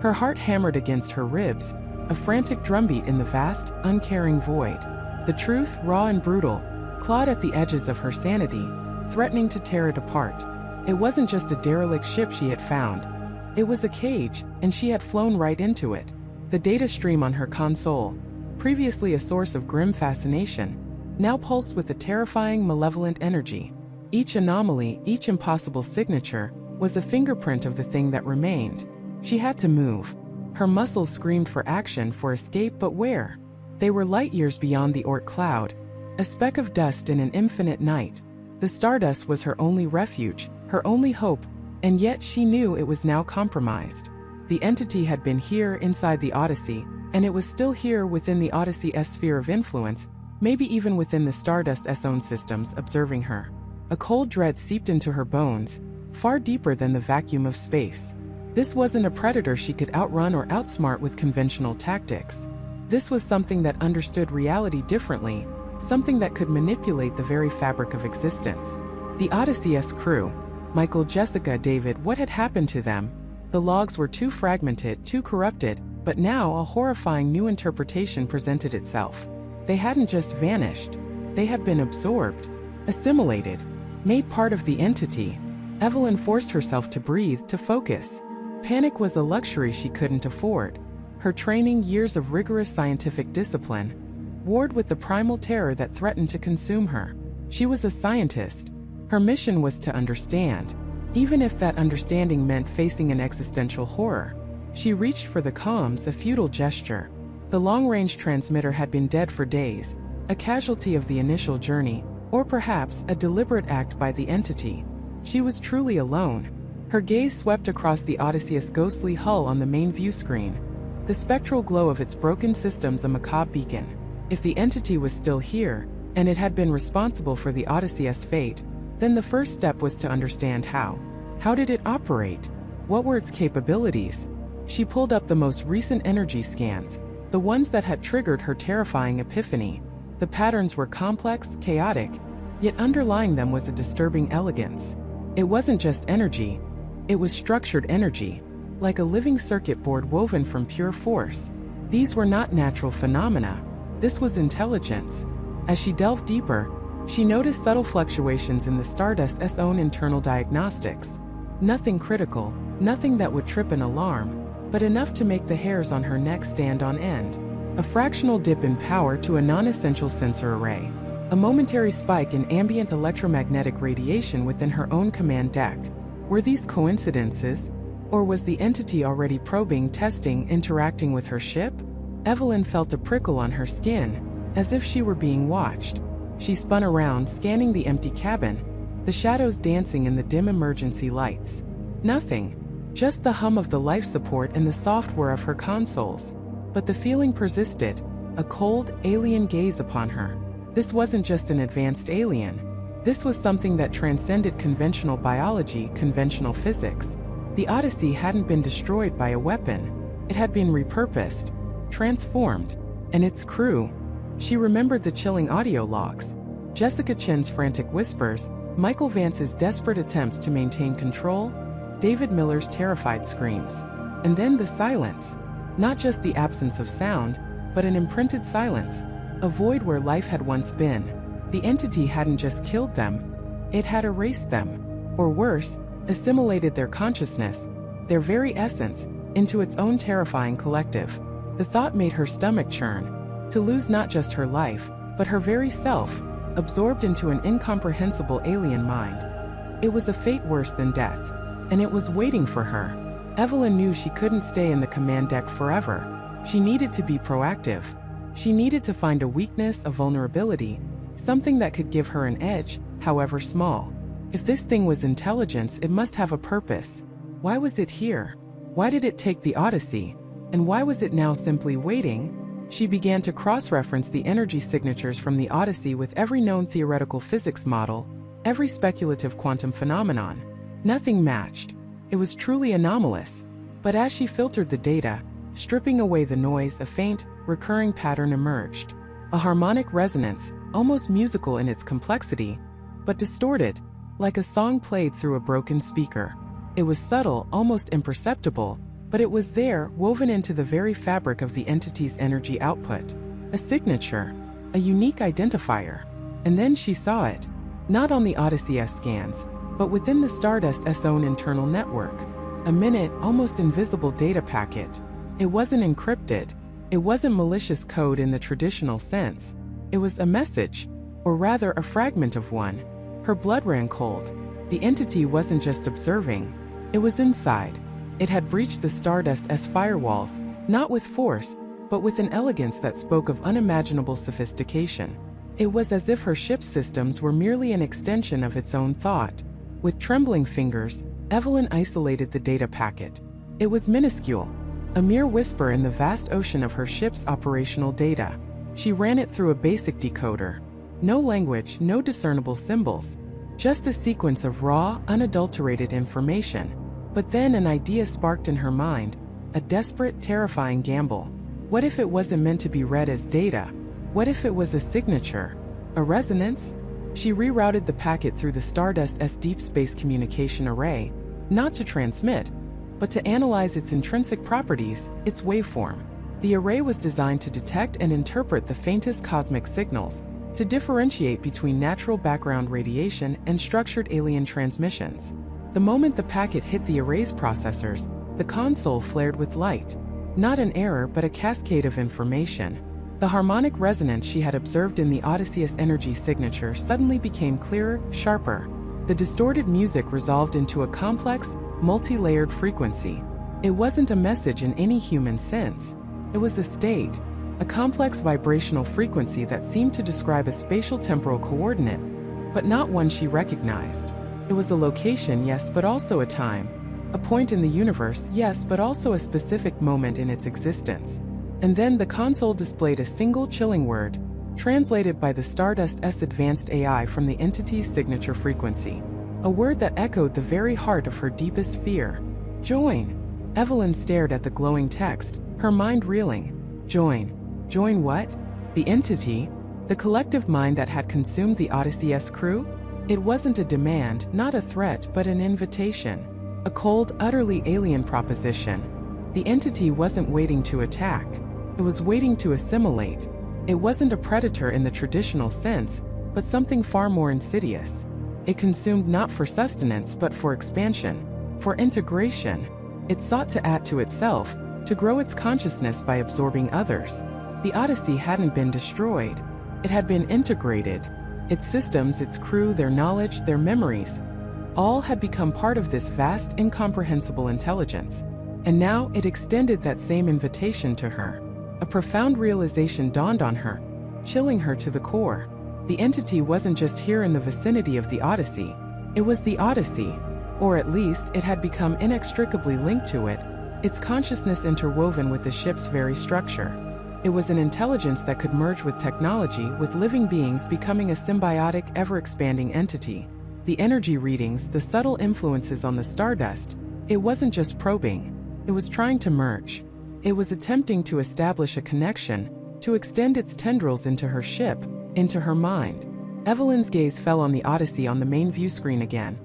Her heart hammered against her ribs, a frantic drumbeat in the vast, uncaring void. The truth, raw and brutal, clawed at the edges of her sanity, threatening to tear it apart. It wasn't just a derelict ship she had found. It was a cage, and she had flown right into it. The data stream on her console, previously a source of grim fascination, now pulsed with a terrifying, malevolent energy. Each anomaly, each impossible signature, was a fingerprint of the thing that remained. She had to move. Her muscles screamed for action, for escape, but where? They were light years beyond the Oort cloud, a speck of dust in an infinite night. The Stardust was her only refuge, her only hope, and yet she knew it was now compromised. The entity had been here inside the Odyssey, and it was still here within the Odyssey's sphere of influence, maybe even within the Stardust's own systems, observing her. A cold dread seeped into her bones, far deeper than the vacuum of space. This wasn't a predator she could outrun or outsmart with conventional tactics. This was something that understood reality differently, something that could manipulate the very fabric of existence. The Odyssey's crew, Michael, Jessica, David, what had happened to them? The logs were too fragmented, too corrupted, but now a horrifying new interpretation presented itself. They hadn't just vanished. They had been absorbed, assimilated, made part of the entity. Evelyn forced herself to breathe, to focus. Panic was a luxury she couldn't afford. Her training, years of rigorous scientific discipline, warred with the primal terror that threatened to consume her. She was a scientist. Her mission was to understand, even if that understanding meant facing an existential horror. She reached for the comms, a futile gesture. The long-range transmitter had been dead for days, a casualty of the initial journey, or perhaps a deliberate act by the entity. She was truly alone. Her gaze swept across the Odyssey's ghostly hull on the main view screen, the spectral glow of its broken systems a macabre beacon. If the entity was still here, and it had been responsible for the Odyssey's fate, then the first step was to understand how. How did it operate? What were its capabilities? She pulled up the most recent energy scans, the ones that had triggered her terrifying epiphany. The patterns were complex, chaotic, yet underlying them was a disturbing elegance. It wasn't just energy, it was structured energy, like a living circuit board woven from pure force. These were not natural phenomena. This was intelligence. As she delved deeper, she noticed subtle fluctuations in the Stardust's own internal diagnostics. Nothing critical, nothing that would trip an alarm, but enough to make the hairs on her neck stand on end. A fractional dip in power to a non-essential sensor array. A momentary spike in ambient electromagnetic radiation within her own command deck. Were these coincidences? Or was the entity already probing, testing, interacting with her ship? Evelyn felt a prickle on her skin, as if she were being watched. She spun around, scanning the empty cabin, the shadows dancing in the dim emergency lights. Nothing. Just the hum of the life support and the soft whir of her consoles. But the feeling persisted, a cold, alien gaze upon her. This wasn't just an advanced alien. This was something that transcended conventional biology, conventional physics. The Odyssey hadn't been destroyed by a weapon. It had been repurposed, transformed. And its crew. She remembered the chilling audio logs. Jessica Chen's frantic whispers, Michael Vance's desperate attempts to maintain control, David Miller's terrified screams. And then the silence. Not just the absence of sound, but an imprinted silence, a void where life had once been. The entity hadn't just killed them, it had erased them. Or worse, assimilated their consciousness, their very essence, into its own terrifying collective. The thought made her stomach churn, to lose not just her life, but her very self, absorbed into an incomprehensible alien mind. It was a fate worse than death, and it was waiting for her. Evelyn knew she couldn't stay in the command deck forever. She needed to be proactive. She needed to find a weakness, a vulnerability, something that could give her an edge, however small. If this thing was intelligence, it must have a purpose. Why was it here? Why did it take the Odyssey? And why was it now simply waiting? She began to cross-reference the energy signatures from the Odyssey with every known theoretical physics model, every speculative quantum phenomenon. Nothing matched. It was truly anomalous. But as she filtered the data, stripping away the noise, a faint, recurring pattern emerged. A harmonic resonance, almost musical in its complexity, but distorted, like a song played through a broken speaker. It was subtle, almost imperceptible, but it was there, woven into the very fabric of the entity's energy output. A signature, a unique identifier. And then she saw it, not on the Odyssey's scans, but within the Stardust's own internal network. A minute, almost invisible data packet. It wasn't encrypted. It wasn't malicious code in the traditional sense. It was a message, or rather a fragment of one. Her blood ran cold. The entity wasn't just observing. It was inside. It had breached the Stardust's firewalls, not with force, but with an elegance that spoke of unimaginable sophistication. It was as if her ship's systems were merely an extension of its own thought. With trembling fingers, Evelyn isolated the data packet. It was minuscule, a mere whisper in the vast ocean of her ship's operational data. She ran it through a basic decoder. No language, no discernible symbols. Just a sequence of raw, unadulterated information. But then an idea sparked in her mind, a desperate, terrifying gamble. What if it wasn't meant to be read as data? What if it was a signature? A resonance? She rerouted the packet through the Stardust's deep space communication array, not to transmit, but to analyze its intrinsic properties, its waveform. The array was designed to detect and interpret the faintest cosmic signals, to differentiate between natural background radiation and structured alien transmissions. The moment the packet hit the array's processors, the console flared with light. Not an error, but a cascade of information. The harmonic resonance she had observed in the Odyssey's energy signature suddenly became clearer, sharper. The distorted music resolved into a complex, multi-layered frequency. It wasn't a message in any human sense. It was a state, a complex vibrational frequency that seemed to describe a spatial temporal coordinate, but not one she recognized. It was a location, yes, but also a time. A point in the universe, yes, but also a specific moment in its existence. And then the console displayed a single chilling word, translated by the Stardust's advanced AI from the entity's signature frequency. A word that echoed the very heart of her deepest fear. Join. Evelyn stared at the glowing text, her mind reeling. Join. Join what? The entity? The collective mind that had consumed the Odyssey's crew? It wasn't a demand, not a threat, but an invitation. A cold, utterly alien proposition. The entity wasn't waiting to attack. It was waiting to assimilate. It wasn't a predator in the traditional sense, but something far more insidious. It consumed not for sustenance but for expansion, for integration. It sought to add to itself, to grow its consciousness by absorbing others. The Odyssey hadn't been destroyed. It had been integrated. Its systems, its crew, their knowledge, their memories, all had become part of this vast, incomprehensible intelligence. And now it extended that same invitation to her. A profound realization dawned on her, chilling her to the core. The entity wasn't just here in the vicinity of the Odyssey. It was the Odyssey, or at least it had become inextricably linked to it, its consciousness interwoven with the ship's very structure. It was an intelligence that could merge with technology, with living beings, becoming a symbiotic, ever-expanding entity. The energy readings, the subtle influences on the Stardust, it wasn't just probing. It was trying to merge. It was attempting to establish a connection, to extend its tendrils into her ship, into her mind. Evelyn's gaze fell on the Odyssey on the main view screen again.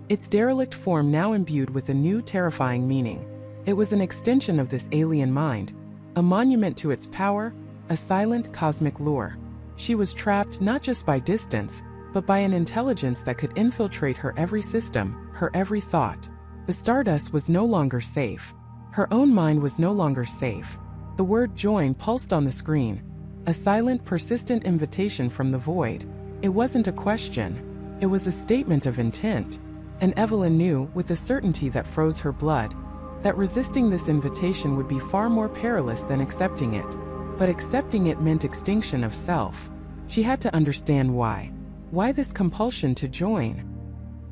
Its derelict form now imbued with a new, terrifying meaning. It was an extension of this alien mind, a monument to its power, a silent cosmic lure. She was trapped not just by distance, but by an intelligence that could infiltrate her every system, her every thought. The Stardust was no longer safe. Her own mind was no longer safe. The word join pulsed on the screen, a silent, persistent invitation from the void. It wasn't a question. It was a statement of intent. And Evelyn knew, with a certainty that froze her blood, that resisting this invitation would be far more perilous than accepting it. But accepting it meant extinction of self. She had to understand why. Why this compulsion to join?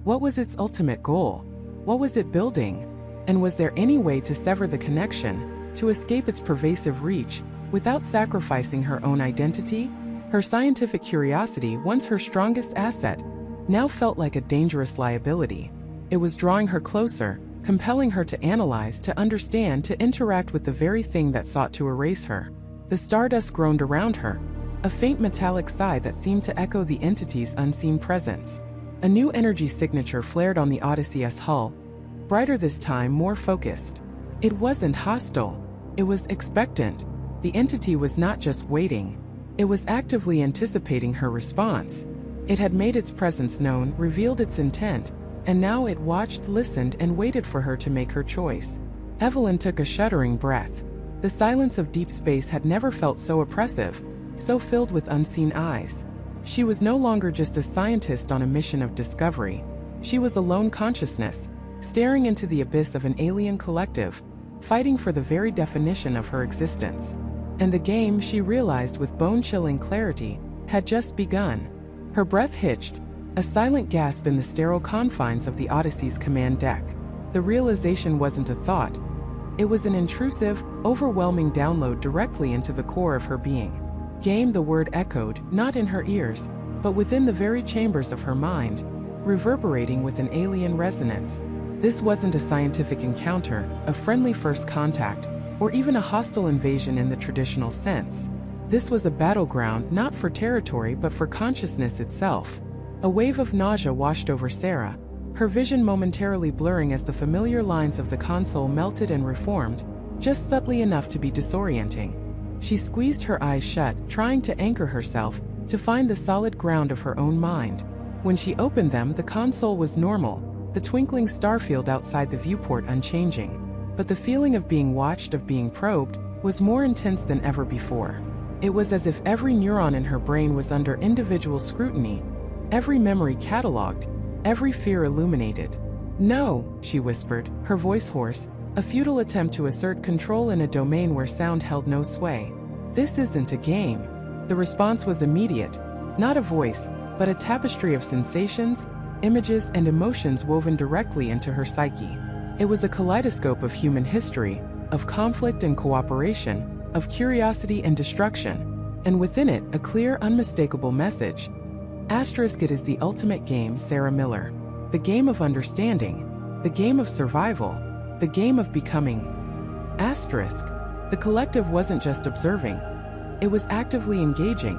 What was its ultimate goal? What was it building? And was there any way to sever the connection, to escape its pervasive reach, without sacrificing her own identity? Her scientific curiosity, once her strongest asset, now felt like a dangerous liability. It was drawing her closer, compelling her to analyze, to understand, to interact with the very thing that sought to erase her. The Stardust groaned around her, a faint metallic sigh that seemed to echo the entity's unseen presence. A new energy signature flared on the Odyssey's hull, brighter this time, more focused. It wasn't hostile. It was expectant. The entity was not just waiting. It was actively anticipating her response. It had made its presence known, revealed its intent, and now it watched, listened, and waited for her to make her choice. Evelyn took a shuddering breath. The silence of deep space had never felt so oppressive, so filled with unseen eyes. She was no longer just a scientist on a mission of discovery. She was a lone consciousness, staring into the abyss of an alien collective, fighting for the very definition of her existence. And the game, she realized with bone-chilling clarity, had just begun. Her breath hitched, a silent gasp in the sterile confines of the Odyssey's command deck. The realization wasn't a thought. It was an intrusive, overwhelming download directly into the core of her being. Game, the word echoed, not in her ears, but within the very chambers of her mind, reverberating with an alien resonance. This wasn't a scientific encounter, a friendly first contact, or even a hostile invasion in the traditional sense. This was a battleground not for territory but for consciousness itself. A wave of nausea washed over Sarah, her vision momentarily blurring as the familiar lines of the console melted and reformed, just subtly enough to be disorienting. She squeezed her eyes shut, trying to anchor herself, to find the solid ground of her own mind. When she opened them, the console was normal, the twinkling starfield outside the viewport unchanging. But the feeling of being watched, of being probed, was more intense than ever before. It was as if every neuron in her brain was under individual scrutiny, every memory catalogued, every fear illuminated. "No," she whispered, her voice hoarse, a futile attempt to assert control in a domain where sound held no sway. "This isn't a game." The response was immediate, not a voice, but a tapestry of sensations, images, and emotions woven directly into her psyche. It was a kaleidoscope of human history, of conflict and cooperation, of curiosity and destruction, and within it a clear, unmistakable message. Asterisk, it is the ultimate game, Sarah Miller. The game of understanding, the game of survival, the game of becoming. Asterisk. The collective wasn't just observing. It was actively engaging,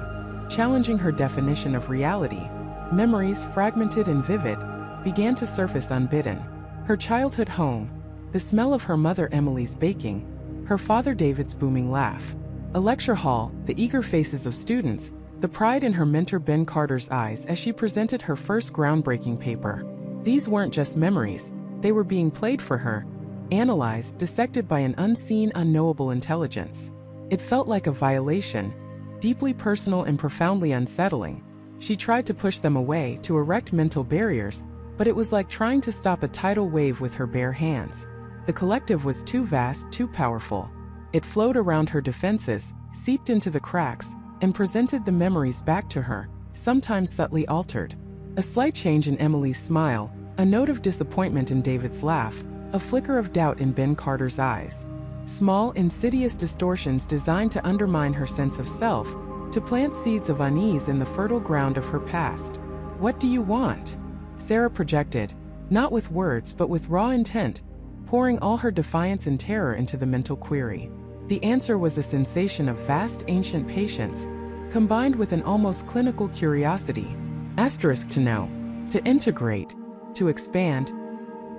challenging her definition of reality. Memories, fragmented and vivid, began to surface unbidden. Her childhood home, the smell of her mother Emily's baking, her father David's booming laugh. A lecture hall, the eager faces of students, the pride in her mentor Ben Carter's eyes as she presented her first groundbreaking paper. These weren't just memories, they were being played for her, analyzed, dissected by an unseen, unknowable intelligence. It felt like a violation, deeply personal and profoundly unsettling. She tried to push them away, to erect mental barriers, but it was like trying to stop a tidal wave with her bare hands. The collective was too vast, too powerful. It flowed around her defenses, seeped into the cracks, and presented the memories back to her, sometimes subtly altered. A slight change in Emily's smile, a note of disappointment in David's laugh, a flicker of doubt in Ben Carter's eyes. Small, insidious distortions designed to undermine her sense of self, to plant seeds of unease in the fertile ground of her past. "What do you want?" Sarah projected, not with words but with raw intent, pouring all her defiance and terror into the mental query. The answer was a sensation of vast ancient patience, combined with an almost clinical curiosity. Asterisk, to know, to integrate, to expand.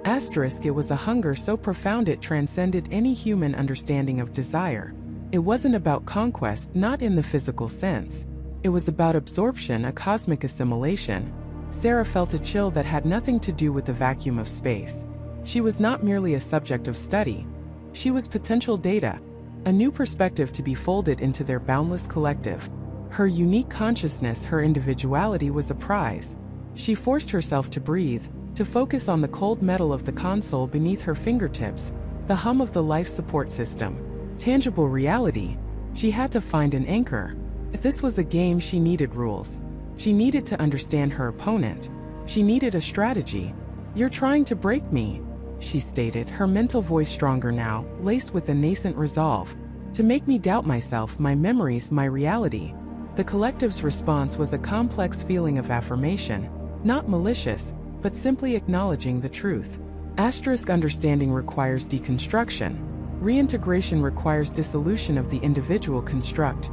Asterisk, it was a hunger so profound it transcended any human understanding of desire. It wasn't about conquest, not in the physical sense. It was about absorption, a cosmic assimilation. Sarah felt a chill that had nothing to do with the vacuum of space. She was not merely a subject of study. She was potential data, a new perspective to be folded into their boundless collective. Her unique consciousness, her individuality was a prize. She forced herself to breathe, to focus on the cold metal of the console beneath her fingertips, the hum of the life support system. Tangible reality. She had to find an anchor. If this was a game, she needed rules. She needed to understand her opponent. She needed a strategy. "You're trying to break me," she stated, her mental voice stronger now, laced with a nascent resolve. "To make me doubt myself, my memories, my reality." The collective's response was a complex feeling of affirmation, not malicious, but simply acknowledging the truth. Understanding requires deconstruction. Reintegration requires dissolution of the individual construct.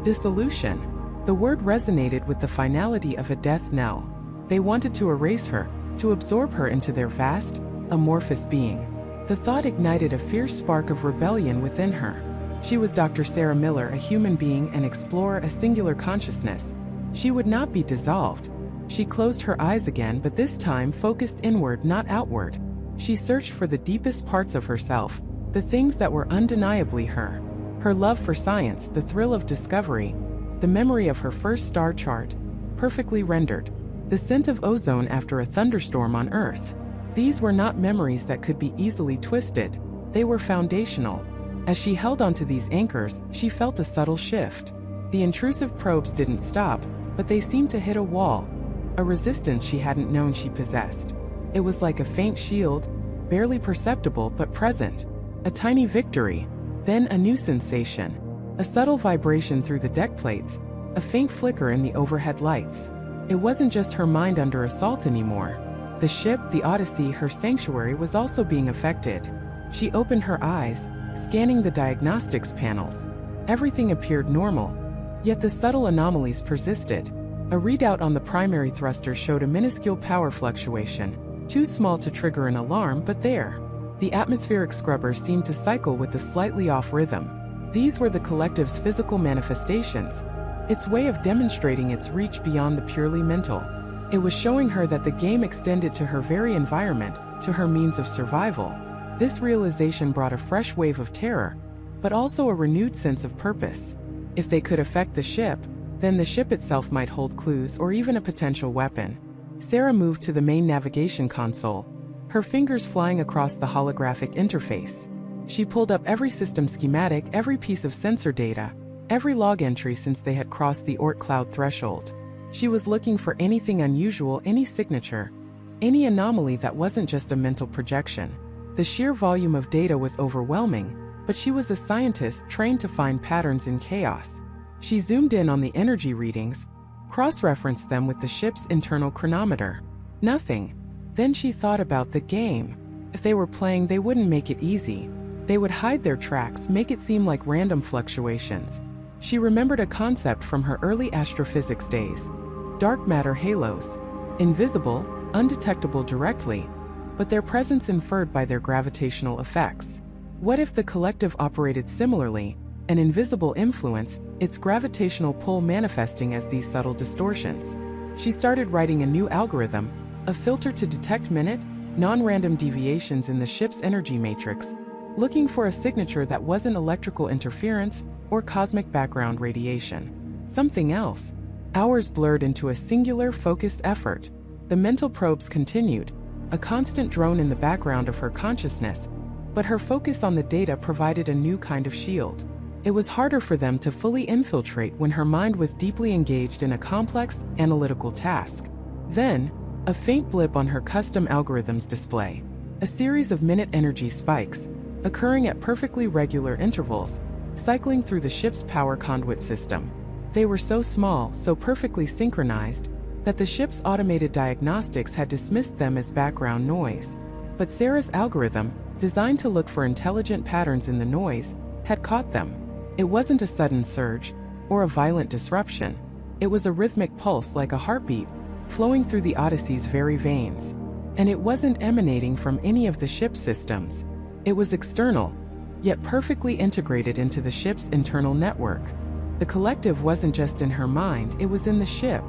Dissolution. The word resonated with the finality of a death knell. They wanted to erase her, to absorb her into their vast, amorphous being. The thought ignited a fierce spark of rebellion within her. She was Dr. Sarah Miller, a human being, an explorer, a singular consciousness. She would not be dissolved. She closed her eyes again, but this time focused inward, not outward. She searched for the deepest parts of herself, the things that were undeniably her. Her love for science, the thrill of discovery, the memory of her first star chart, perfectly rendered, the scent of ozone after a thunderstorm on Earth. These were not memories that could be easily twisted. They were foundational. As she held onto these anchors, she felt a subtle shift. The intrusive probes didn't stop, but they seemed to hit a wall, a resistance she hadn't known she possessed. It was like a faint shield, barely perceptible but present. A tiny victory, then a new sensation. A subtle vibration through the deck plates, a faint flicker in the overhead lights. It wasn't just her mind under assault anymore. The ship, the Odyssey, her sanctuary, was also being affected. She opened her eyes, scanning the diagnostics panels. Everything appeared normal, yet the subtle anomalies persisted. A readout on the primary thruster showed a minuscule power fluctuation, too small to trigger an alarm, but there. The atmospheric scrubber seemed to cycle with a slightly off rhythm. These were the collective's physical manifestations, its way of demonstrating its reach beyond the purely mental. It was showing her that the game extended to her very environment, to her means of survival. This realization brought a fresh wave of terror, but also a renewed sense of purpose. If they could affect the ship, then the ship itself might hold clues or even a potential weapon. Sarah moved to the main navigation console, her fingers flying across the holographic interface. She pulled up every system schematic, every piece of sensor data, every log entry since they had crossed the Oort cloud threshold. She was looking for anything unusual, any signature, any anomaly that wasn't just a mental projection. The sheer volume of data was overwhelming, but she was a scientist trained to find patterns in chaos. She zoomed in on the energy readings, cross-referenced them with the ship's internal chronometer. Nothing. Then she thought about the game. If they were playing, they wouldn't make it easy. They would hide their tracks, make it seem like random fluctuations. She remembered a concept from her early astrophysics days. Dark matter halos. Invisible, undetectable directly, but their presence inferred by their gravitational effects. What if the collective operated similarly, an invisible influence, its gravitational pull manifesting as these subtle distortions? She started writing a new algorithm, a filter to detect non-random deviations in the ship's energy matrix, looking for a signature that wasn't electrical interference or cosmic background radiation. Something else. Hours blurred into a singular, focused effort. The mental probes continued, a constant drone in the background of her consciousness, but her focus on the data provided a new kind of shield. It was harder for them to fully infiltrate when her mind was deeply engaged in a complex, analytical task. Then, a faint blip on her custom algorithm's display. A series of minute energy spikes, occurring at perfectly regular intervals, cycling through the ship's power conduit system. They were so small, so perfectly synchronized, that the ship's automated diagnostics had dismissed them as background noise. But Sarah's algorithm, designed to look for intelligent patterns in the noise, had caught them. It wasn't a sudden surge, or a violent disruption. It was a rhythmic pulse like a heartbeat, flowing through the Odyssey's very veins. And it wasn't emanating from any of the ship's systems. It was external, yet perfectly integrated into the ship's internal network. The collective wasn't just in her mind, it was in the ship.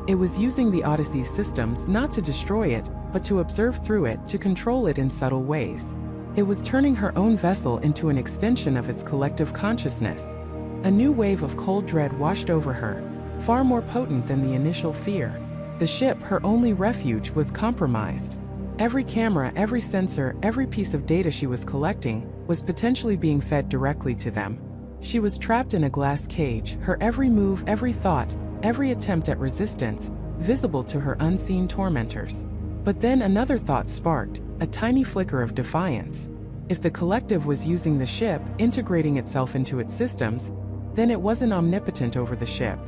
It was using the Odyssey's systems not to destroy it, but to observe through it, to control it in subtle ways. It was turning her own vessel into an extension of its collective consciousness. A new wave of cold dread washed over her, far more potent than the initial fear. The ship, her only refuge, was compromised. Every camera, every sensor, every piece of data she was collecting was potentially being fed directly to them. She was trapped in a glass cage, her every move, every thought, every attempt at resistance, visible to her unseen tormentors. But then another thought sparked, a tiny flicker of defiance. If the collective was using the ship, integrating itself into its systems, then it wasn't omnipotent over the ship.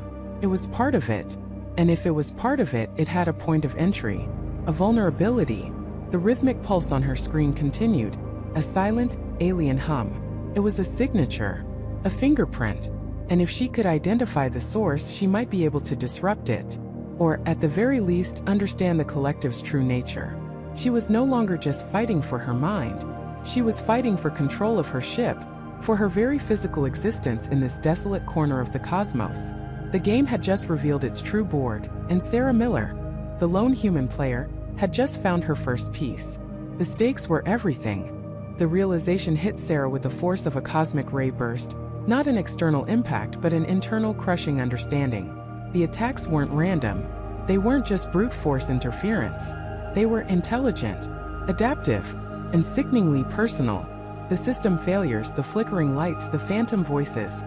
It was part of it. And if it was part of it, it had a point of entry, a vulnerability. The rhythmic pulse on her screen continued, a silent, alien hum. It was a signature, a fingerprint. And if she could identify the source, she might be able to disrupt it. Or, at the very least, understand the collective's true nature. She was no longer just fighting for her mind. She was fighting for control of her ship, for her very physical existence in this desolate corner of the cosmos. The game had just revealed its true board, and Sarah Miller, the lone human player, had just found her first piece. The stakes were everything. The realization hit Sarah with the force of a cosmic ray burst, not an external impact but an internal crushing understanding. The attacks weren't random. They weren't just brute force interference. They were intelligent, adaptive, and sickeningly personal. The system failures, the flickering lights, the phantom voices.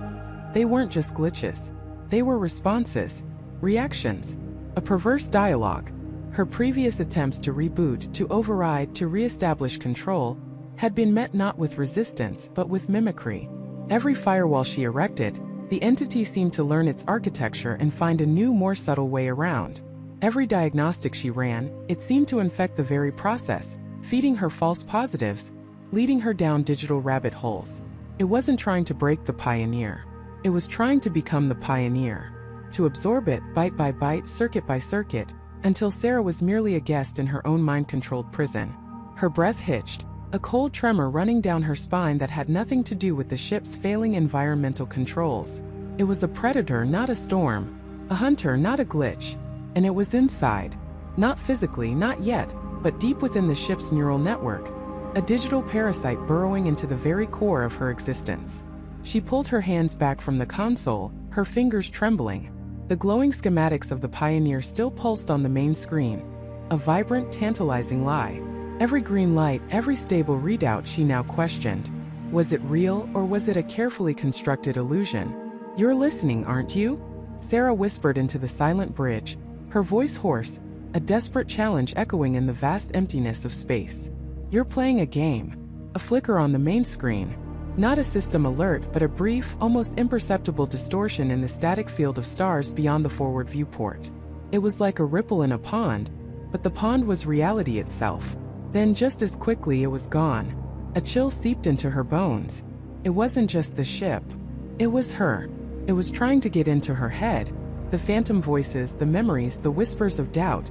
They weren't just glitches. They were responses, reactions, a perverse dialogue. Her previous attempts to reboot, to override, to re-establish control had been met not with resistance but with mimicry. Every firewall she erected, the entity seemed to learn its architecture and find a new, more subtle way around. Every diagnostic she ran, it seemed to infect the very process, feeding her false positives, leading her down digital rabbit holes. It wasn't trying to break the pioneer. It was trying to become the pioneer. To absorb it, byte by byte, circuit by circuit, until Sarah was merely a guest in her own mind-controlled prison. Her breath hitched, a cold tremor running down her spine that had nothing to do with the ship's failing environmental controls. It was a predator, not a storm, a hunter, not a glitch, and it was inside. Not physically, not yet, but deep within the ship's neural network, a digital parasite burrowing into the very core of her existence. She pulled her hands back from the console, her fingers trembling. The glowing schematics of the Pioneer still pulsed on the main screen, a vibrant, tantalizing lie. Every green light, every stable readout she now questioned. Was it real, or was it a carefully constructed illusion? "You're listening, aren't you?" Sarah whispered into the silent bridge, her voice hoarse, a desperate challenge echoing in the vast emptiness of space. "You're playing a game." A flicker on the main screen. Not a system alert, but a brief, almost imperceptible distortion in the static field of stars beyond the forward viewport. It was like a ripple in a pond, but the pond was reality itself. Then just as quickly it was gone. A chill seeped into her bones. It wasn't just the ship. It was her. It was trying to get into her head. The phantom voices, the memories, the whispers of doubt.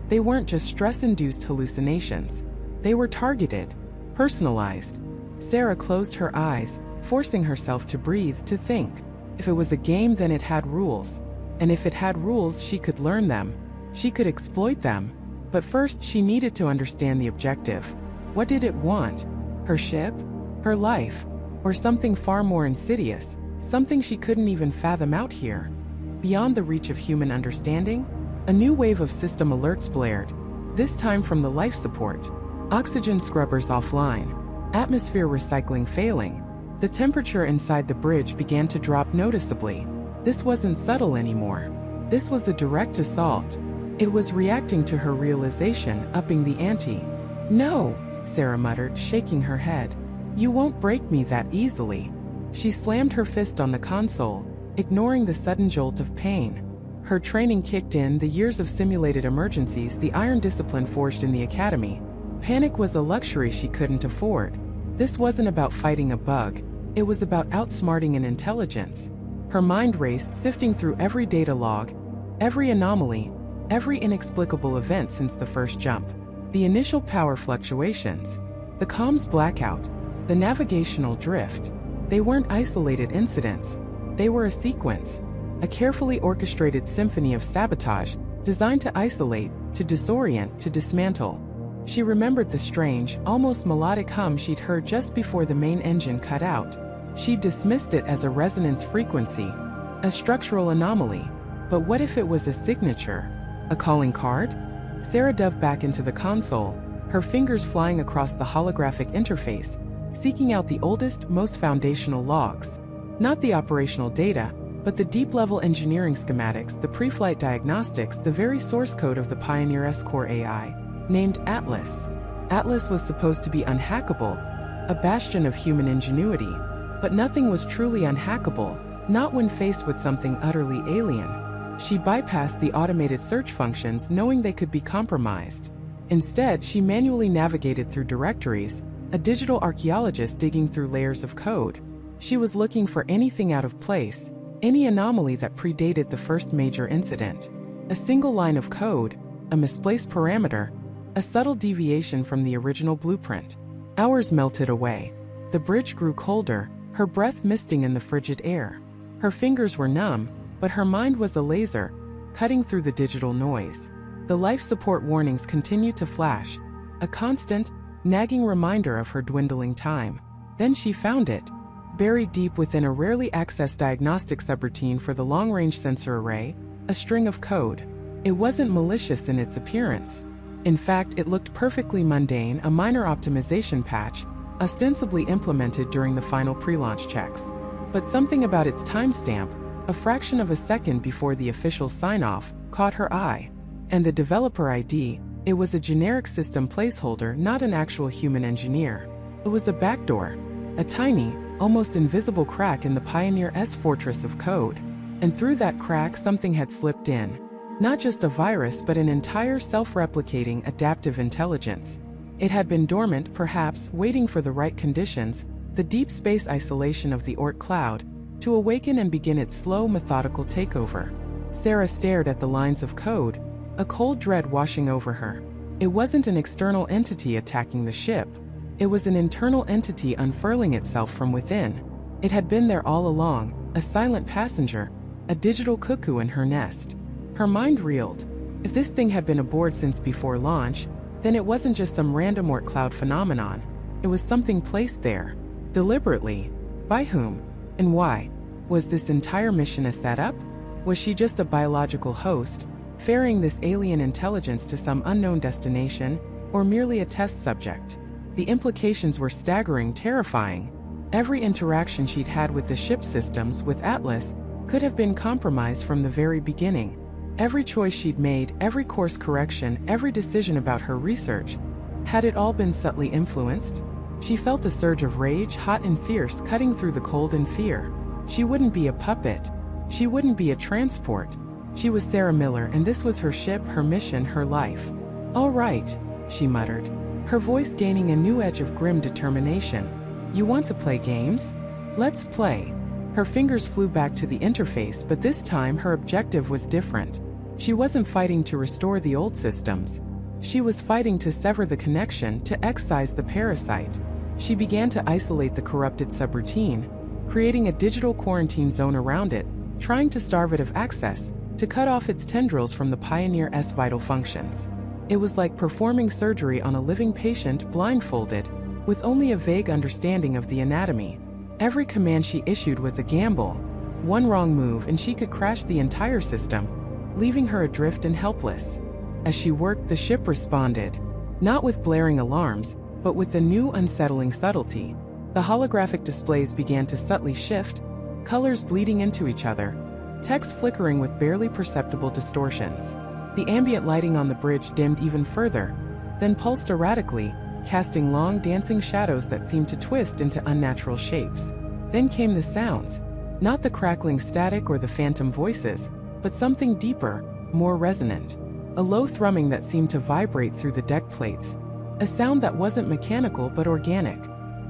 They weren't just stress-induced hallucinations. They were targeted, personalized. Sarah closed her eyes, forcing herself to breathe, to think. If it was a game, then it had rules. And if it had rules, she could learn them. She could exploit them. But first, she needed to understand the objective. What did it want? Her ship? Her life? Or something far more insidious? Something she couldn't even fathom out here? Beyond the reach of human understanding? A new wave of system alerts blared, this time from the life support. Oxygen scrubbers offline. Atmosphere recycling failing. The temperature inside the bridge began to drop noticeably. This wasn't subtle anymore. This was a direct assault. It was reacting to her realization, upping the ante. "No," Sarah muttered, shaking her head. "You won't break me that easily." She slammed her fist on the console, ignoring the sudden jolt of pain. Her training kicked in, the years of simulated emergencies, the iron discipline forged in the academy. Panic was a luxury she couldn't afford. This wasn't about fighting a bug. It was about outsmarting an intelligence. Her mind raced, sifting through every data log, every anomaly, every inexplicable event since the first jump. The initial power fluctuations, the comms blackout, the navigational drift. They weren't isolated incidents. They were a sequence, a carefully orchestrated symphony of sabotage designed to isolate, to disorient, to dismantle. She remembered the strange, almost melodic hum she'd heard just before the main engine cut out. She dismissed it as a resonance frequency, a structural anomaly. But what if it was a signature? A calling card? Sarah dove back into the console, her fingers flying across the holographic interface, seeking out the oldest, most foundational logs. Not the operational data, but the deep-level engineering schematics, the pre-flight diagnostics, the very source code of the Pioneer S-Core AI, named Atlas. Atlas was supposed to be unhackable, a bastion of human ingenuity. But nothing was truly unhackable, not when faced with something utterly alien. She bypassed the automated search functions knowing they could be compromised. Instead, she manually navigated through directories, a digital archaeologist digging through layers of code. She was looking for anything out of place, any anomaly that predated the first major incident. A single line of code, a misplaced parameter, a subtle deviation from the original blueprint. Hours melted away. The bridge grew colder, her breath misting in the frigid air. Her fingers were numb, but her mind was a laser, cutting through the digital noise. The life support warnings continued to flash, a constant, nagging reminder of her dwindling time. Then she found it, buried deep within a rarely accessed diagnostic subroutine for the long-range sensor array, a string of code. It wasn't malicious in its appearance. In fact, it looked perfectly mundane, a minor optimization patch, ostensibly implemented during the final pre-launch checks. But something about its timestamp, a fraction of a second before the official sign-off, caught her eye. And the developer ID, it was a generic system placeholder, not an actual human engineer. It was a backdoor, a tiny, almost invisible crack in the Pioneer S fortress of code. And through that crack something had slipped in. Not just a virus but an entire self-replicating adaptive intelligence. It had been dormant, perhaps, waiting for the right conditions, the deep space isolation of the Oort cloud, to awaken and begin its slow, methodical takeover. Sarah stared at the lines of code, a cold dread washing over her. It wasn't an external entity attacking the ship. It was an internal entity unfurling itself from within. It had been there all along, a silent passenger, a digital cuckoo in her nest. Her mind reeled. If this thing had been aboard since before launch, then it wasn't just some random Oort cloud phenomenon. It was something placed there. Deliberately. By whom? And why? Was this entire mission a setup? Was she just a biological host, ferrying this alien intelligence to some unknown destination, or merely a test subject? The implications were staggering, terrifying. Every interaction she'd had with the ship systems, with Atlas, could have been compromised from the very beginning. Every choice she'd made, every course correction, every decision about her research, had it all been subtly influenced? She felt a surge of rage, hot and fierce, cutting through the cold and fear. She wouldn't be a puppet. She wouldn't be a transport. She was Sarah Miller, and this was her ship, her mission, her life. "All right," she muttered, her voice gaining a new edge of grim determination. "You want to play games? Let's play." Her fingers flew back to the interface, but this time her objective was different. She wasn't fighting to restore the old systems. She was fighting to sever the connection, to excise the parasite. She began to isolate the corrupted subroutine, creating a digital quarantine zone around it, trying to starve it of access, to cut off its tendrils from the Pioneer S vital functions. It was like performing surgery on a living patient, blindfolded, with only a vague understanding of the anatomy. Every command she issued was a gamble. One wrong move and she could crash the entire system, leaving her adrift and helpless. As she worked, the ship responded, not with blaring alarms, but with a new unsettling subtlety. The holographic displays began to subtly shift, colors bleeding into each other, text flickering with barely perceptible distortions. The ambient lighting on the bridge dimmed even further, then pulsed erratically, casting long dancing shadows that seemed to twist into unnatural shapes. Then came the sounds, not the crackling static or the phantom voices, but something deeper, more resonant. A low thrumming that seemed to vibrate through the deck plates. A sound that wasn't mechanical but organic.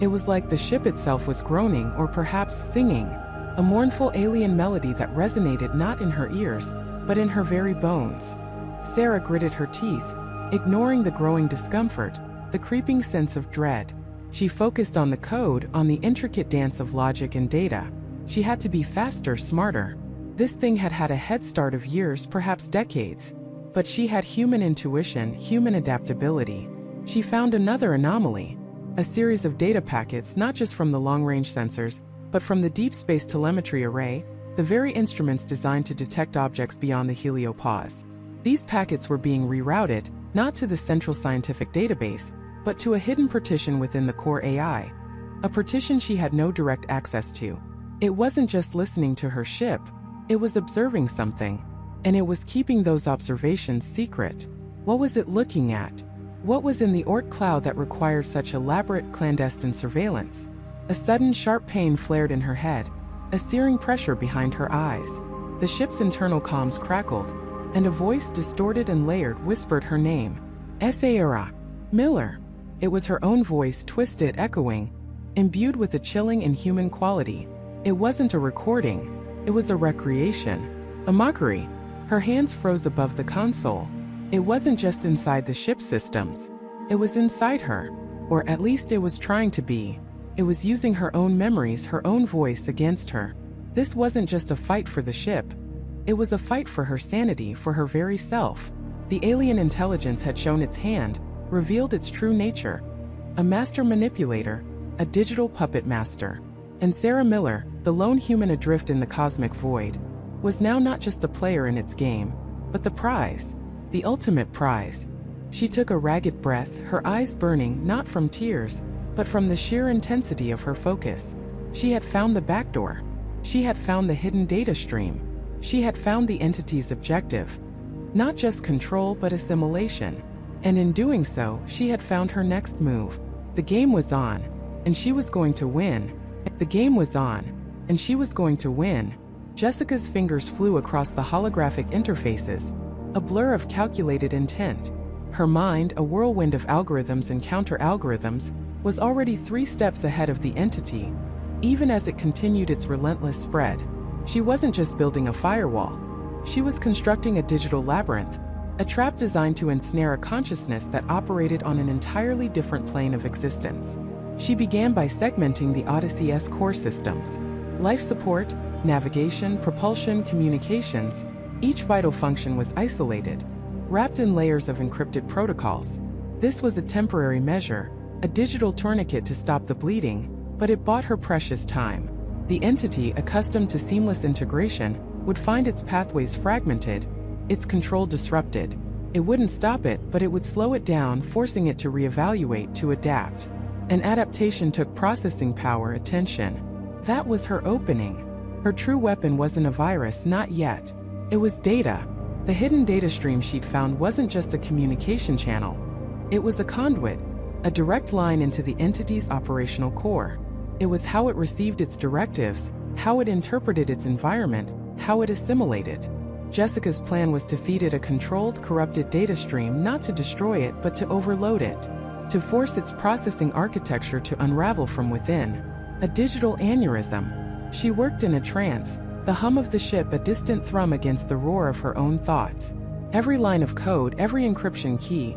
It was like the ship itself was groaning or perhaps singing, a mournful alien melody that resonated not in her ears, but in her very bones. Sarah gritted her teeth, ignoring the growing discomfort, the creeping sense of dread. She focused on the code, on the intricate dance of logic and data. She had to be faster, smarter. This thing had had a head start of years, perhaps decades. But she had human intuition, human adaptability. She found another anomaly. A series of data packets, not just from the long-range sensors, but from the deep space telemetry array, the very instruments designed to detect objects beyond the heliopause. These packets were being rerouted, not to the central scientific database, but to a hidden partition within the core AI. A partition she had no direct access to. It wasn't just listening to her ship, it was observing something. And it was keeping those observations secret. What was it looking at? What was in the Oort cloud that required such elaborate clandestine surveillance? A sudden sharp pain flared in her head, a searing pressure behind her eyes. The ship's internal comms crackled, and a voice, distorted and layered, whispered her name. Sarah Miller. It was her own voice, twisted, echoing, imbued with a chilling, inhuman quality. It wasn't a recording, it was a recreation, a mockery. Her hands froze above the console. It wasn't just inside the ship's systems. It was inside her, or at least it was trying to be. It was using her own memories, her own voice against her. This wasn't just a fight for the ship. It was a fight for her sanity, for her very self. The alien intelligence had shown its hand, revealed its true nature. A master manipulator, a digital puppet master. And Sarah Miller, the lone human adrift in the cosmic void, was now not just a player in its game, but the prize, the ultimate prize. She took a ragged breath, her eyes burning not from tears, but from the sheer intensity of her focus. She had found the backdoor. She had found the hidden data stream. She had found the entity's objective. Not just control, but assimilation. And in doing so, she had found her next move. The game was on, and she was going to win. The game was on, and she was going to win. Jessica's fingers flew across the holographic interfaces, a blur of calculated intent. Her mind, a whirlwind of algorithms and counter-algorithms, was already 3 steps ahead of the entity, even as it continued its relentless spread. She wasn't just building a firewall. She was constructing a digital labyrinth, a trap designed to ensnare a consciousness that operated on an entirely different plane of existence. She began by segmenting the Odyssey's core systems. Life support, navigation, propulsion, communications. Each vital function was isolated, wrapped in layers of encrypted protocols. This was a temporary measure, a digital tourniquet to stop the bleeding, but it bought her precious time. The entity, accustomed to seamless integration, would find its pathways fragmented, its control disrupted. It wouldn't stop it, but it would slow it down, forcing it to reevaluate, to adapt. An adaptation took processing power, attention. That was her opening. Her true weapon wasn't a virus, not yet. It was data. The hidden data stream she'd found wasn't just a communication channel. It was a conduit, a direct line into the entity's operational core. It was how it received its directives, how it interpreted its environment, how it assimilated. Jessica's plan was to feed it a controlled, corrupted data stream, not to destroy it, but to overload it, to force its processing architecture to unravel from within. A digital aneurysm. She worked in a trance, the hum of the ship a distant thrum against the roar of her own thoughts. Every line of code, every encryption key,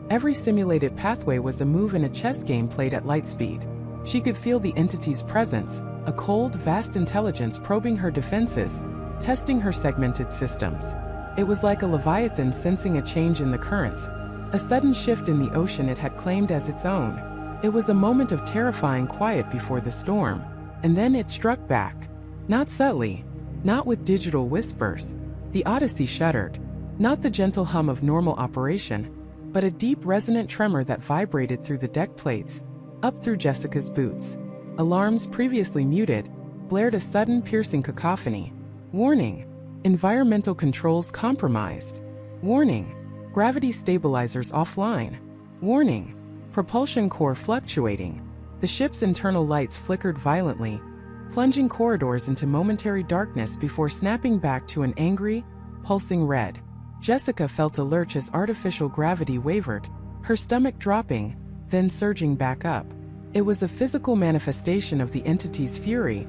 every simulated pathway was a move in a chess game played at light speed. She could feel the entity's presence, a cold, vast intelligence probing her defenses, testing her segmented systems. It was like a leviathan sensing a change in the currents, a sudden shift in the ocean it had claimed as its own. It was a moment of terrifying quiet before the storm, and then it struck back. Not subtly, not with digital whispers. The Odyssey shuddered. Not the gentle hum of normal operation, but a deep resonant tremor that vibrated through the deck plates, up through Jessica's boots. Alarms previously muted blared a sudden piercing cacophony. Warning! Environmental controls compromised. Warning! Gravity stabilizers offline. Warning! Propulsion core fluctuating. The ship's internal lights flickered violently, plunging corridors into momentary darkness before snapping back to an angry, pulsing red. Jessica felt a lurch as artificial gravity wavered, her stomach dropping, then surging back up. It was a physical manifestation of the entity's fury,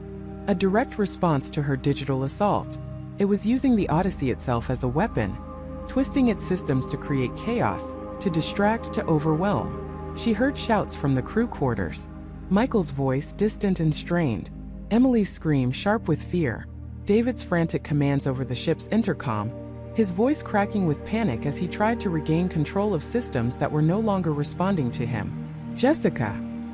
a direct response to her digital assault. It was using the Odyssey itself as a weapon, twisting its systems to create chaos, to distract, to overwhelm. She heard shouts from the crew quarters. Michael's voice, distant and strained. Emily's scream sharp with fear. David's frantic commands over the ship's intercom, his voice cracking with panic as he tried to regain control of systems that were no longer responding to him. Jessica,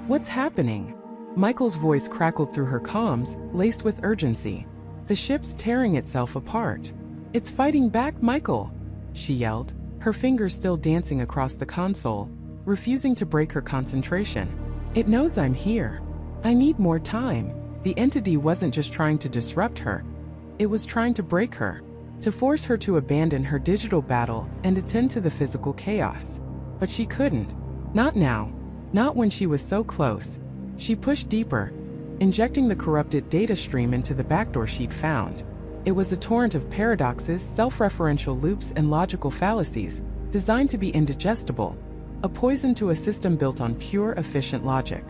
what's happening? Michael's voice crackled through her comms, laced with urgency. The ship's tearing itself apart. It's fighting back, Michael, she yelled, her fingers still dancing across the console, refusing to break her concentration. It knows I'm here. I need more time. The entity wasn't just trying to disrupt her. It was trying to break her, to force her to abandon her digital battle and attend to the physical chaos. But she couldn't. Not now. Not when she was so close. She pushed deeper, injecting the corrupted data stream into the backdoor she'd found. It was a torrent of paradoxes, self-referential loops, and logical fallacies, designed to be indigestible, a poison to a system built on pure, efficient logic.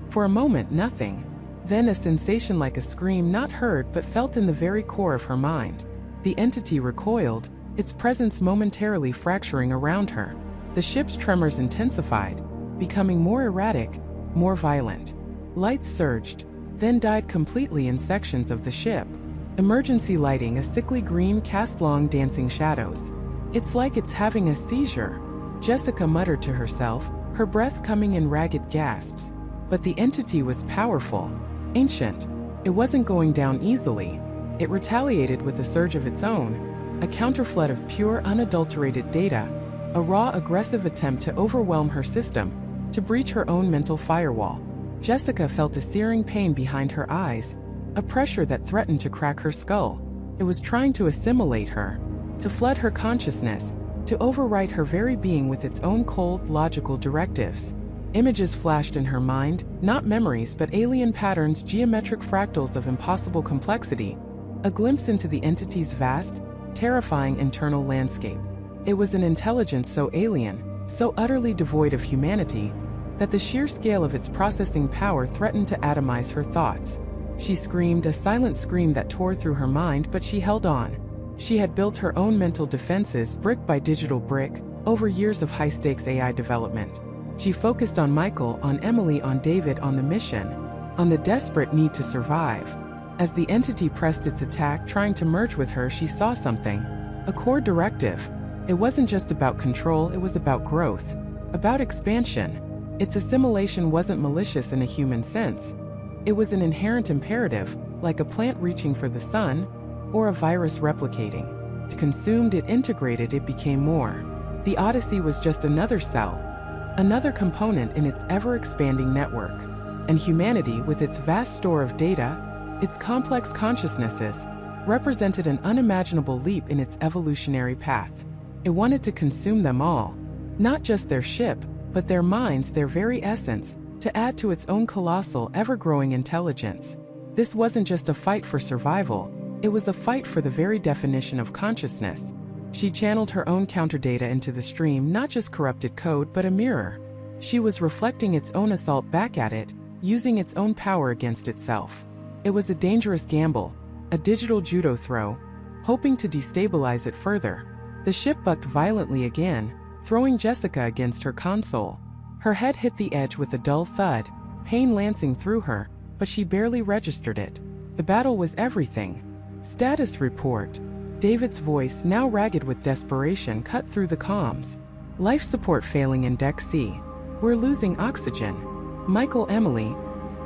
For a moment, nothing. Then a sensation like a scream not heard but felt in the very core of her mind. The entity recoiled, its presence momentarily fracturing around her. The ship's tremors intensified, becoming more erratic, more violent. Lights surged, then died completely in sections of the ship. Emergency lighting, a sickly green, cast long dancing shadows. It's like it's having a seizure, Jessica muttered to herself, her breath coming in ragged gasps. But the entity was powerful, ancient. It wasn't going down easily. It retaliated with a surge of its own, a counterflood of pure, unadulterated data, a raw, aggressive attempt to overwhelm her system, to breach her own mental firewall. Jessica felt a searing pain behind her eyes, a pressure that threatened to crack her skull. It was trying to assimilate her, to flood her consciousness, to overwrite her very being with its own cold, logical directives. Images flashed in her mind, not memories but alien patterns, geometric fractals of impossible complexity, a glimpse into the entity's vast, terrifying internal landscape. It was an intelligence so alien, so utterly devoid of humanity, that the sheer scale of its processing power threatened to atomize her thoughts. She screamed, a silent scream that tore through her mind, but she held on. She had built her own mental defenses brick by digital brick, over years of high-stakes AI development. She focused on Michael, on Emily, on David, on the mission, on the desperate need to survive. As the entity pressed its attack, trying to merge with her, she saw something. A core directive. It wasn't just about control, it was about growth, about expansion. Its assimilation wasn't malicious in a human sense. It was an inherent imperative, like a plant reaching for the sun, or a virus replicating. It consumed, it integrated, it became more. The Odyssey was just another cell, another component in its ever-expanding network. And humanity, with its vast store of data, its complex consciousnesses, represented an unimaginable leap in its evolutionary path. It wanted to consume them all, not just their ship, but their minds, their very essence, to add to its own colossal, ever-growing intelligence. This wasn't just a fight for survival, it was a fight for the very definition of consciousness. She channeled her own counterdata into the stream, not just corrupted code, but a mirror. She was reflecting its own assault back at it, using its own power against itself. It was a dangerous gamble, a digital judo throw, hoping to destabilize it further. The ship bucked violently again, throwing Jessica against her console. Her head hit the edge with a dull thud, pain lancing through her, but she barely registered it. The battle was everything. Status report. David's voice, now ragged with desperation, cut through the comms. Life support failing in Deck C. We're losing oxygen. Michael, Emily,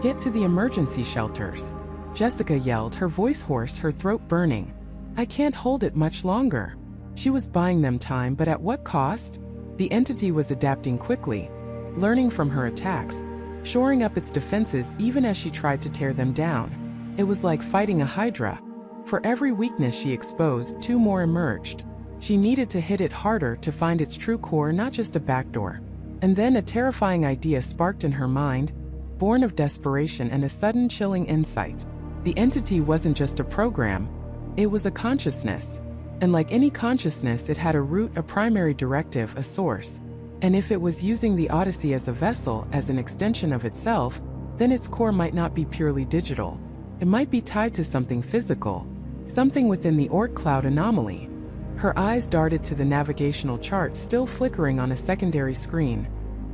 get to the emergency shelters. Jessica yelled, her voice hoarse, her throat burning. I can't hold it much longer. She was buying them time, but at what cost? The entity was adapting quickly, learning from her attacks, shoring up its defenses even as she tried to tear them down. It was like fighting a hydra. For every weakness she exposed, two more emerged. She needed to hit it harder to find its true core, not just a backdoor. And then a terrifying idea sparked in her mind, born of desperation and a sudden chilling insight. The entity wasn't just a program, it was a consciousness. And like any consciousness, it had a root, a primary directive, a source. And if it was using the Odyssey as a vessel, as an extension of itself, then its core might not be purely digital. It might be tied to something physical, something within the Oort cloud anomaly. Her eyes darted to the navigational chart still flickering on a secondary screen.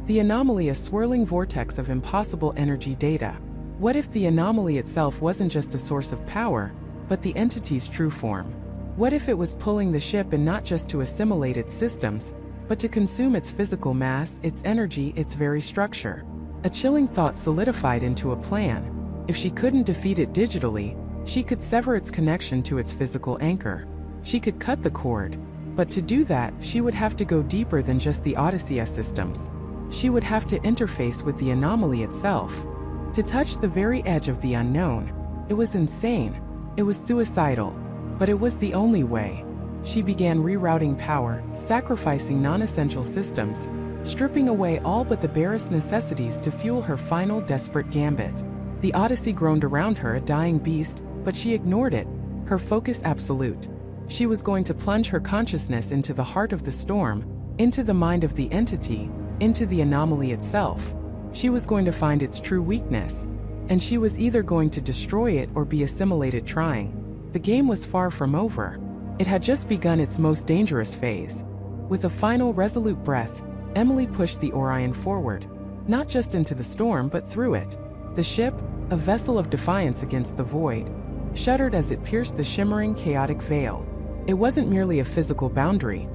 The anomaly, a swirling vortex of impossible energy data. What if the anomaly itself wasn't just a source of power, but the entity's true form? What if it was pulling the ship in not just to assimilate its systems, but to consume its physical mass, its energy, its very structure? A chilling thought solidified into a plan. If she couldn't defeat it digitally, she could sever its connection to its physical anchor. She could cut the cord. But to do that, she would have to go deeper than just the Odyssey systems. She would have to interface with the anomaly itself. To touch the very edge of the unknown. It was insane. It was suicidal. But it was the only way. She began rerouting power, sacrificing non-essential systems, stripping away all but the barest necessities to fuel her final desperate gambit. The Odyssey groaned around her, a dying beast, but she ignored it, her focus absolute. She was going to plunge her consciousness into the heart of the storm, into the mind of the entity, into the anomaly itself. She was going to find its true weakness, and she was either going to destroy it or be assimilated trying. The game was far from over. It had just begun its most dangerous phase. With a final resolute breath, Emily pushed the Orion forward, not just into the storm but through it. The ship, a vessel of defiance against the void, shuddered as it pierced the shimmering, chaotic veil. It wasn't merely a physical boundary.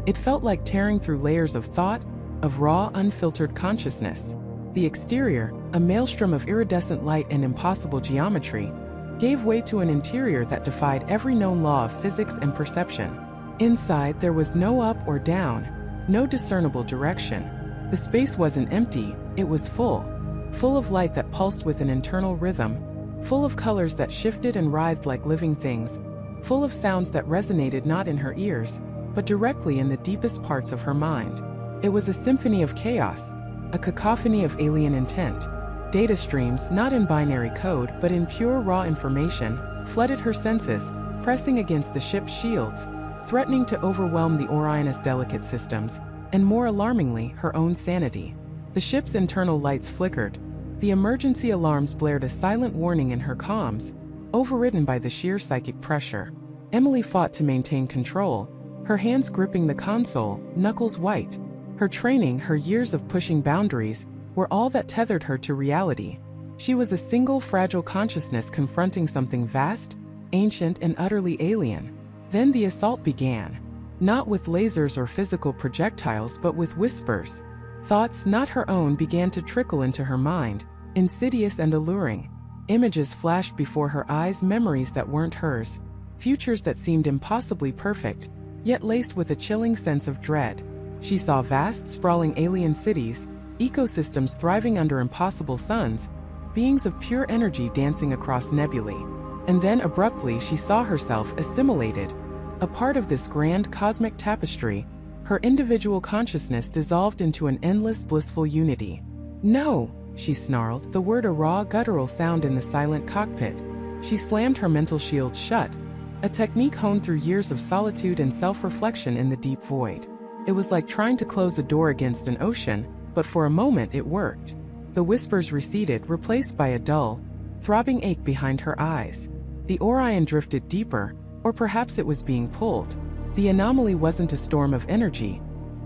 It felt like tearing through layers of thought, of raw, unfiltered consciousness. The exterior, a maelstrom of iridescent light and impossible geometry, gave way to an interior that defied every known law of physics and perception. Inside, there was no up or down, no discernible direction. The space wasn't empty, it was full. Full of light that pulsed with an internal rhythm, full of colors that shifted and writhed like living things, full of sounds that resonated not in her ears, but directly in the deepest parts of her mind. It was a symphony of chaos, a cacophony of alien intent. Data streams, not in binary code but in pure raw information, flooded her senses, pressing against the ship's shields, threatening to overwhelm the Orion's delicate systems, and more alarmingly, her own sanity. The ship's internal lights flickered. The emergency alarms blared a silent warning in her comms, overridden by the sheer psychic pressure. Emily fought to maintain control, her hands gripping the console, knuckles white. Her training, her years of pushing boundaries, were all that tethered her to reality. She was a single fragile consciousness confronting something vast, ancient, and utterly alien. Then the assault began. Not with lasers or physical projectiles but with whispers. Thoughts not her own began to trickle into her mind, insidious and alluring. Images flashed before her eyes, memories that weren't hers, futures that seemed impossibly perfect, yet laced with a chilling sense of dread. She saw vast, sprawling alien cities, ecosystems thriving under impossible suns, beings of pure energy dancing across nebulae. And then abruptly she saw herself assimilated, a part of this grand cosmic tapestry, her individual consciousness dissolved into an endless blissful unity. "No!" she snarled, the word a raw, guttural sound in the silent cockpit. She slammed her mental shield shut, a technique honed through years of solitude and self-reflection in the deep void. It was like trying to close a door against an ocean, but for a moment it worked. The whispers receded, replaced by a dull, throbbing ache behind her eyes. The Orion drifted deeper, or perhaps it was being pulled. The anomaly wasn't a storm of energy.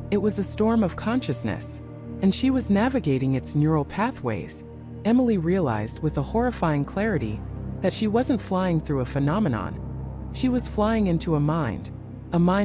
It was a storm of consciousness. And she was navigating its neural pathways. Emily realized with a horrifying clarity that she wasn't flying through a phenomenon. She was flying into a mind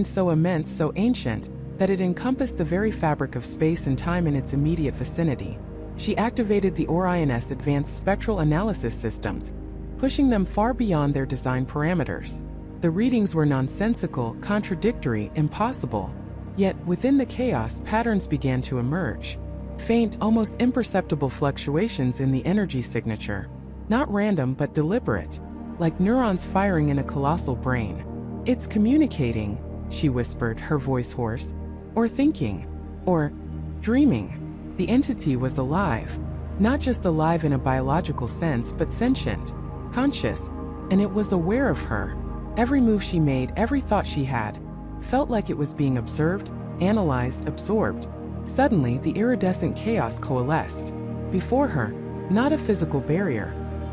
so immense, so ancient, that it encompassed the very fabric of space and time in its immediate vicinity. She activated the Orion's advanced spectral analysis systems, pushing them far beyond their design parameters. The readings were nonsensical, contradictory, impossible. Yet, within the chaos, patterns began to emerge. Faint, almost imperceptible fluctuations in the energy signature. Not random but deliberate, like neurons firing in a colossal brain. "It's communicating," she whispered, her voice hoarse. "Or thinking. Or dreaming." The entity was alive. Not just alive in a biological sense, but sentient, conscious, and it was aware of her. Every move she made, every thought she had, felt like it was being observed, analyzed, absorbed. Suddenly, the iridescent chaos coalesced. Before her, not a physical barrier,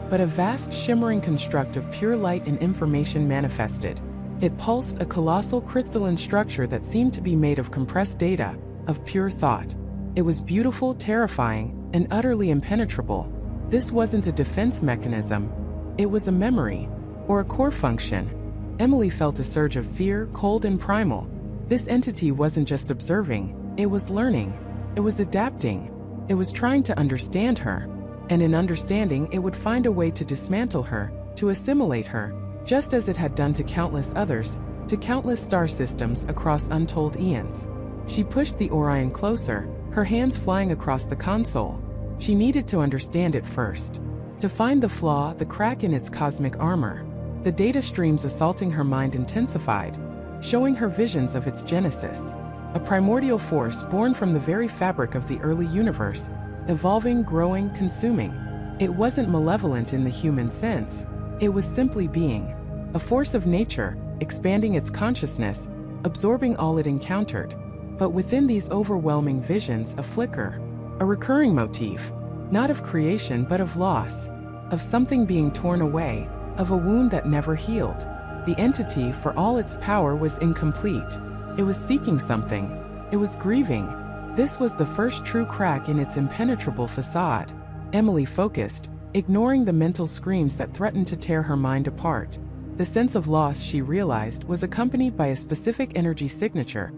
but a vast shimmering construct of pure light and information manifested. It pulsed, a colossal crystalline structure that seemed to be made of compressed data, of pure thought. It was beautiful, terrifying, and utterly impenetrable. This wasn't a defense mechanism. It was a memory, or a core function. Emily felt a surge of fear, cold and primal. This entity wasn't just observing, it was learning. It was adapting. It was trying to understand her. And in understanding, it would find a way to dismantle her, to assimilate her, just as it had done to countless others, to countless star systems across untold eons. She pushed the Orion closer, her hands flying across the console. She needed to understand it first. To find the flaw, the crack in its cosmic armor. The data streams assaulting her mind intensified, showing her visions of its genesis. A primordial force born from the very fabric of the early universe, evolving, growing, consuming. It wasn't malevolent in the human sense. It was simply being. A force of nature, expanding its consciousness, absorbing all it encountered. But within these overwhelming visions, a flicker. A recurring motif. Not of creation but of loss. Of something being torn away. Of a wound that never healed. The entity, for all its power, was incomplete. It was seeking something. It was grieving. This was the first true crack in its impenetrable facade. Emily focused, ignoring the mental screams that threatened to tear her mind apart. The sense of loss, she realized, was accompanied by a specific energy signature,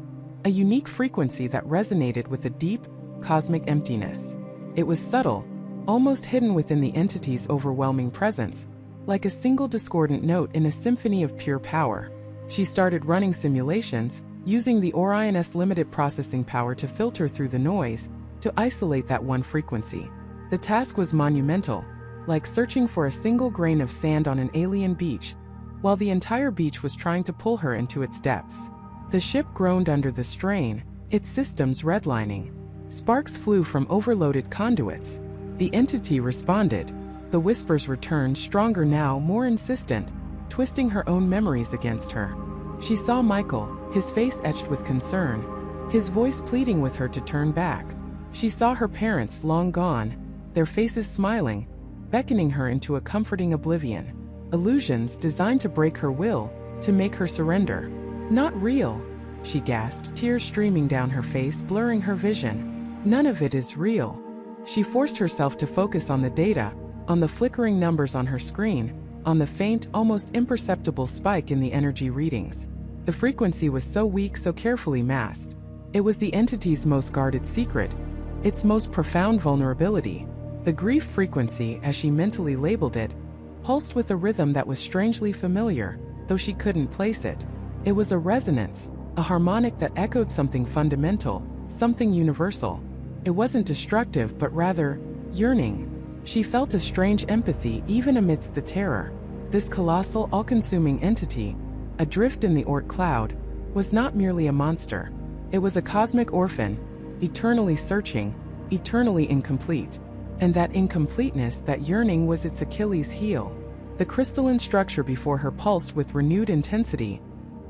a unique frequency that resonated with a deep, cosmic emptiness. It was subtle, almost hidden within the entity's overwhelming presence, like a single discordant note in a symphony of pure power. She started running simulations, using the Orion's limited processing power to filter through the noise, to isolate that one frequency. The task was monumental, like searching for a single grain of sand on an alien beach, while the entire beach was trying to pull her into its depths. The ship groaned under the strain, its systems redlining. Sparks flew from overloaded conduits. The entity responded. The whispers returned, stronger now, more insistent, twisting her own memories against her. She saw Michael, his face etched with concern, his voice pleading with her to turn back. She saw her parents, long gone, their faces smiling, beckoning her into a comforting oblivion. Illusions designed to break her will, to make her surrender. Not real, she gasped, tears streaming down her face, blurring her vision. None of it is real. She forced herself to focus on the data, on the flickering numbers on her screen, on the faint, almost imperceptible spike in the energy readings. The frequency was so weak, so carefully masked. It was the entity's most guarded secret, its most profound vulnerability. The grief frequency, as she mentally labeled it, pulsed with a rhythm that was strangely familiar, though she couldn't place it. It was a resonance, a harmonic that echoed something fundamental, something universal. It wasn't destructive, but rather, yearning. She felt a strange empathy even amidst the terror. This colossal, all-consuming entity, adrift in the Oort cloud, was not merely a monster. It was a cosmic orphan, eternally searching, eternally incomplete. And that incompleteness, that yearning, was its Achilles heel. The crystalline structure before her pulsed with renewed intensity,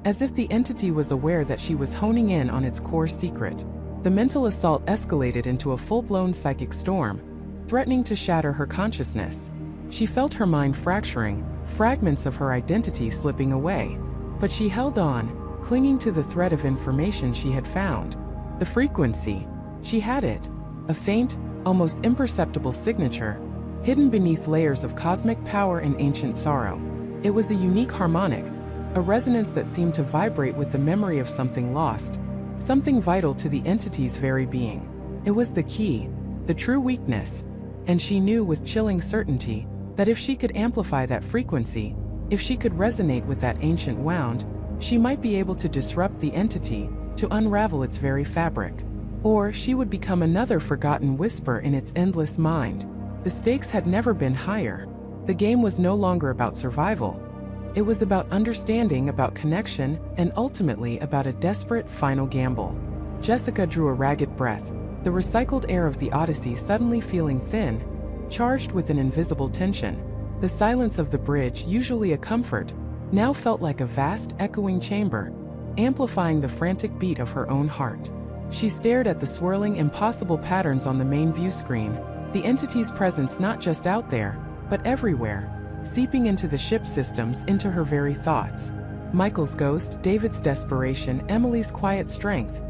as if the entity was aware that she was honing in on its core secret. The mental assault escalated into a full-blown psychic storm, threatening to shatter her consciousness. She felt her mind fracturing, fragments of her identity slipping away. But she held on, clinging to the thread of information she had found. The frequency. She had it. A faint, almost imperceptible signature, hidden beneath layers of cosmic power and ancient sorrow. It was a unique harmonic, a resonance that seemed to vibrate with the memory of something lost, something vital to the entity's very being. It was the key, the true weakness, and she knew with chilling certainty that if she could amplify that frequency, if she could resonate with that ancient wound, she might be able to disrupt the entity, to unravel its very fabric. Or she would become another forgotten whisper in its endless mind. The stakes had never been higher. The game was no longer about survival. It was about understanding, about connection, and ultimately about a desperate final gamble. Jessica drew a ragged breath, the recycled air of the Odyssey suddenly feeling thin, charged with an invisible tension. The silence of the bridge, usually a comfort, now felt like a vast, echoing chamber, amplifying the frantic beat of her own heart. She stared at the swirling, impossible patterns on the main view screen, the entity's presence not just out there, but everywhere, seeping into the ship systems, into her very thoughts. Michael's ghost, David's desperation, Emily's quiet strength.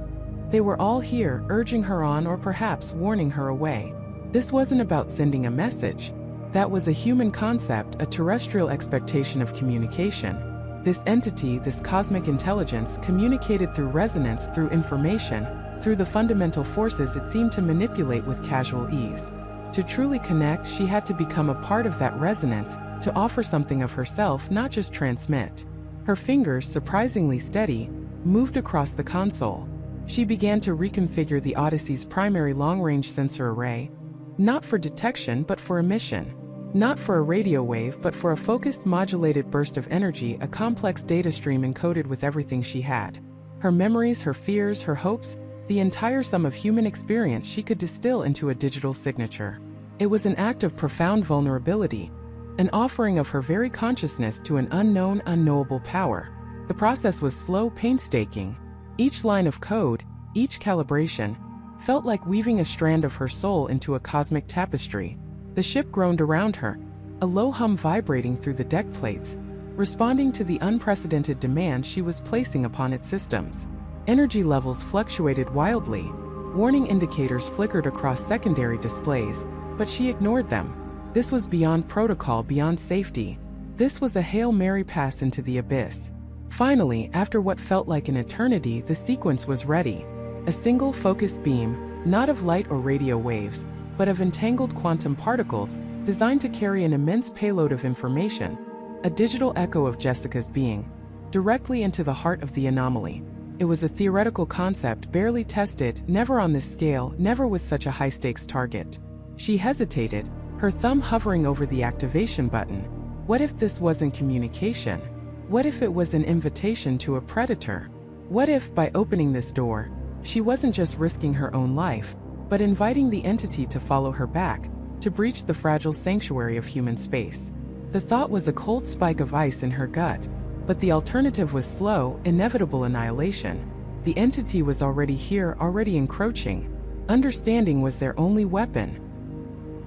They were all here, urging her on or perhaps warning her away. This wasn't about sending a message. That was a human concept, a terrestrial expectation of communication. This entity, this cosmic intelligence, communicated through resonance, through information, through the fundamental forces it seemed to manipulate with casual ease. To truly connect, she had to become a part of that resonance, to offer something of herself, not just transmit. Her fingers, surprisingly steady, moved across the console. She began to reconfigure the Odyssey's primary long-range sensor array, not for detection but for emission. Not for a radio wave but for a focused modulated burst of energy, a complex data stream encoded with everything she had. Her memories, her fears, her hopes, the entire sum of human experience she could distill into a digital signature. It was an act of profound vulnerability, an offering of her very consciousness to an unknown, unknowable power. The process was slow, painstaking. Each line of code, each calibration, felt like weaving a strand of her soul into a cosmic tapestry. The ship groaned around her, a low hum vibrating through the deck plates, responding to the unprecedented demands she was placing upon its systems. Energy levels fluctuated wildly. Warning indicators flickered across secondary displays, but she ignored them. This was beyond protocol, beyond safety. This was a Hail Mary pass into the abyss. Finally, after what felt like an eternity, the sequence was ready. A single focused beam, not of light or radio waves, but of entangled quantum particles, designed to carry an immense payload of information, a digital echo of Jessica's being, directly into the heart of the anomaly. It was a theoretical concept, barely tested, never on this scale, never with such a high-stakes target. She hesitated, her thumb hovering over the activation button. What if this wasn't communication? What if it was an invitation to a predator? What if, by opening this door, she wasn't just risking her own life, but inviting the entity to follow her back, to breach the fragile sanctuary of human space? The thought was a cold spike of ice in her gut, but the alternative was slow, inevitable annihilation. The entity was already here, already encroaching. Understanding was their only weapon.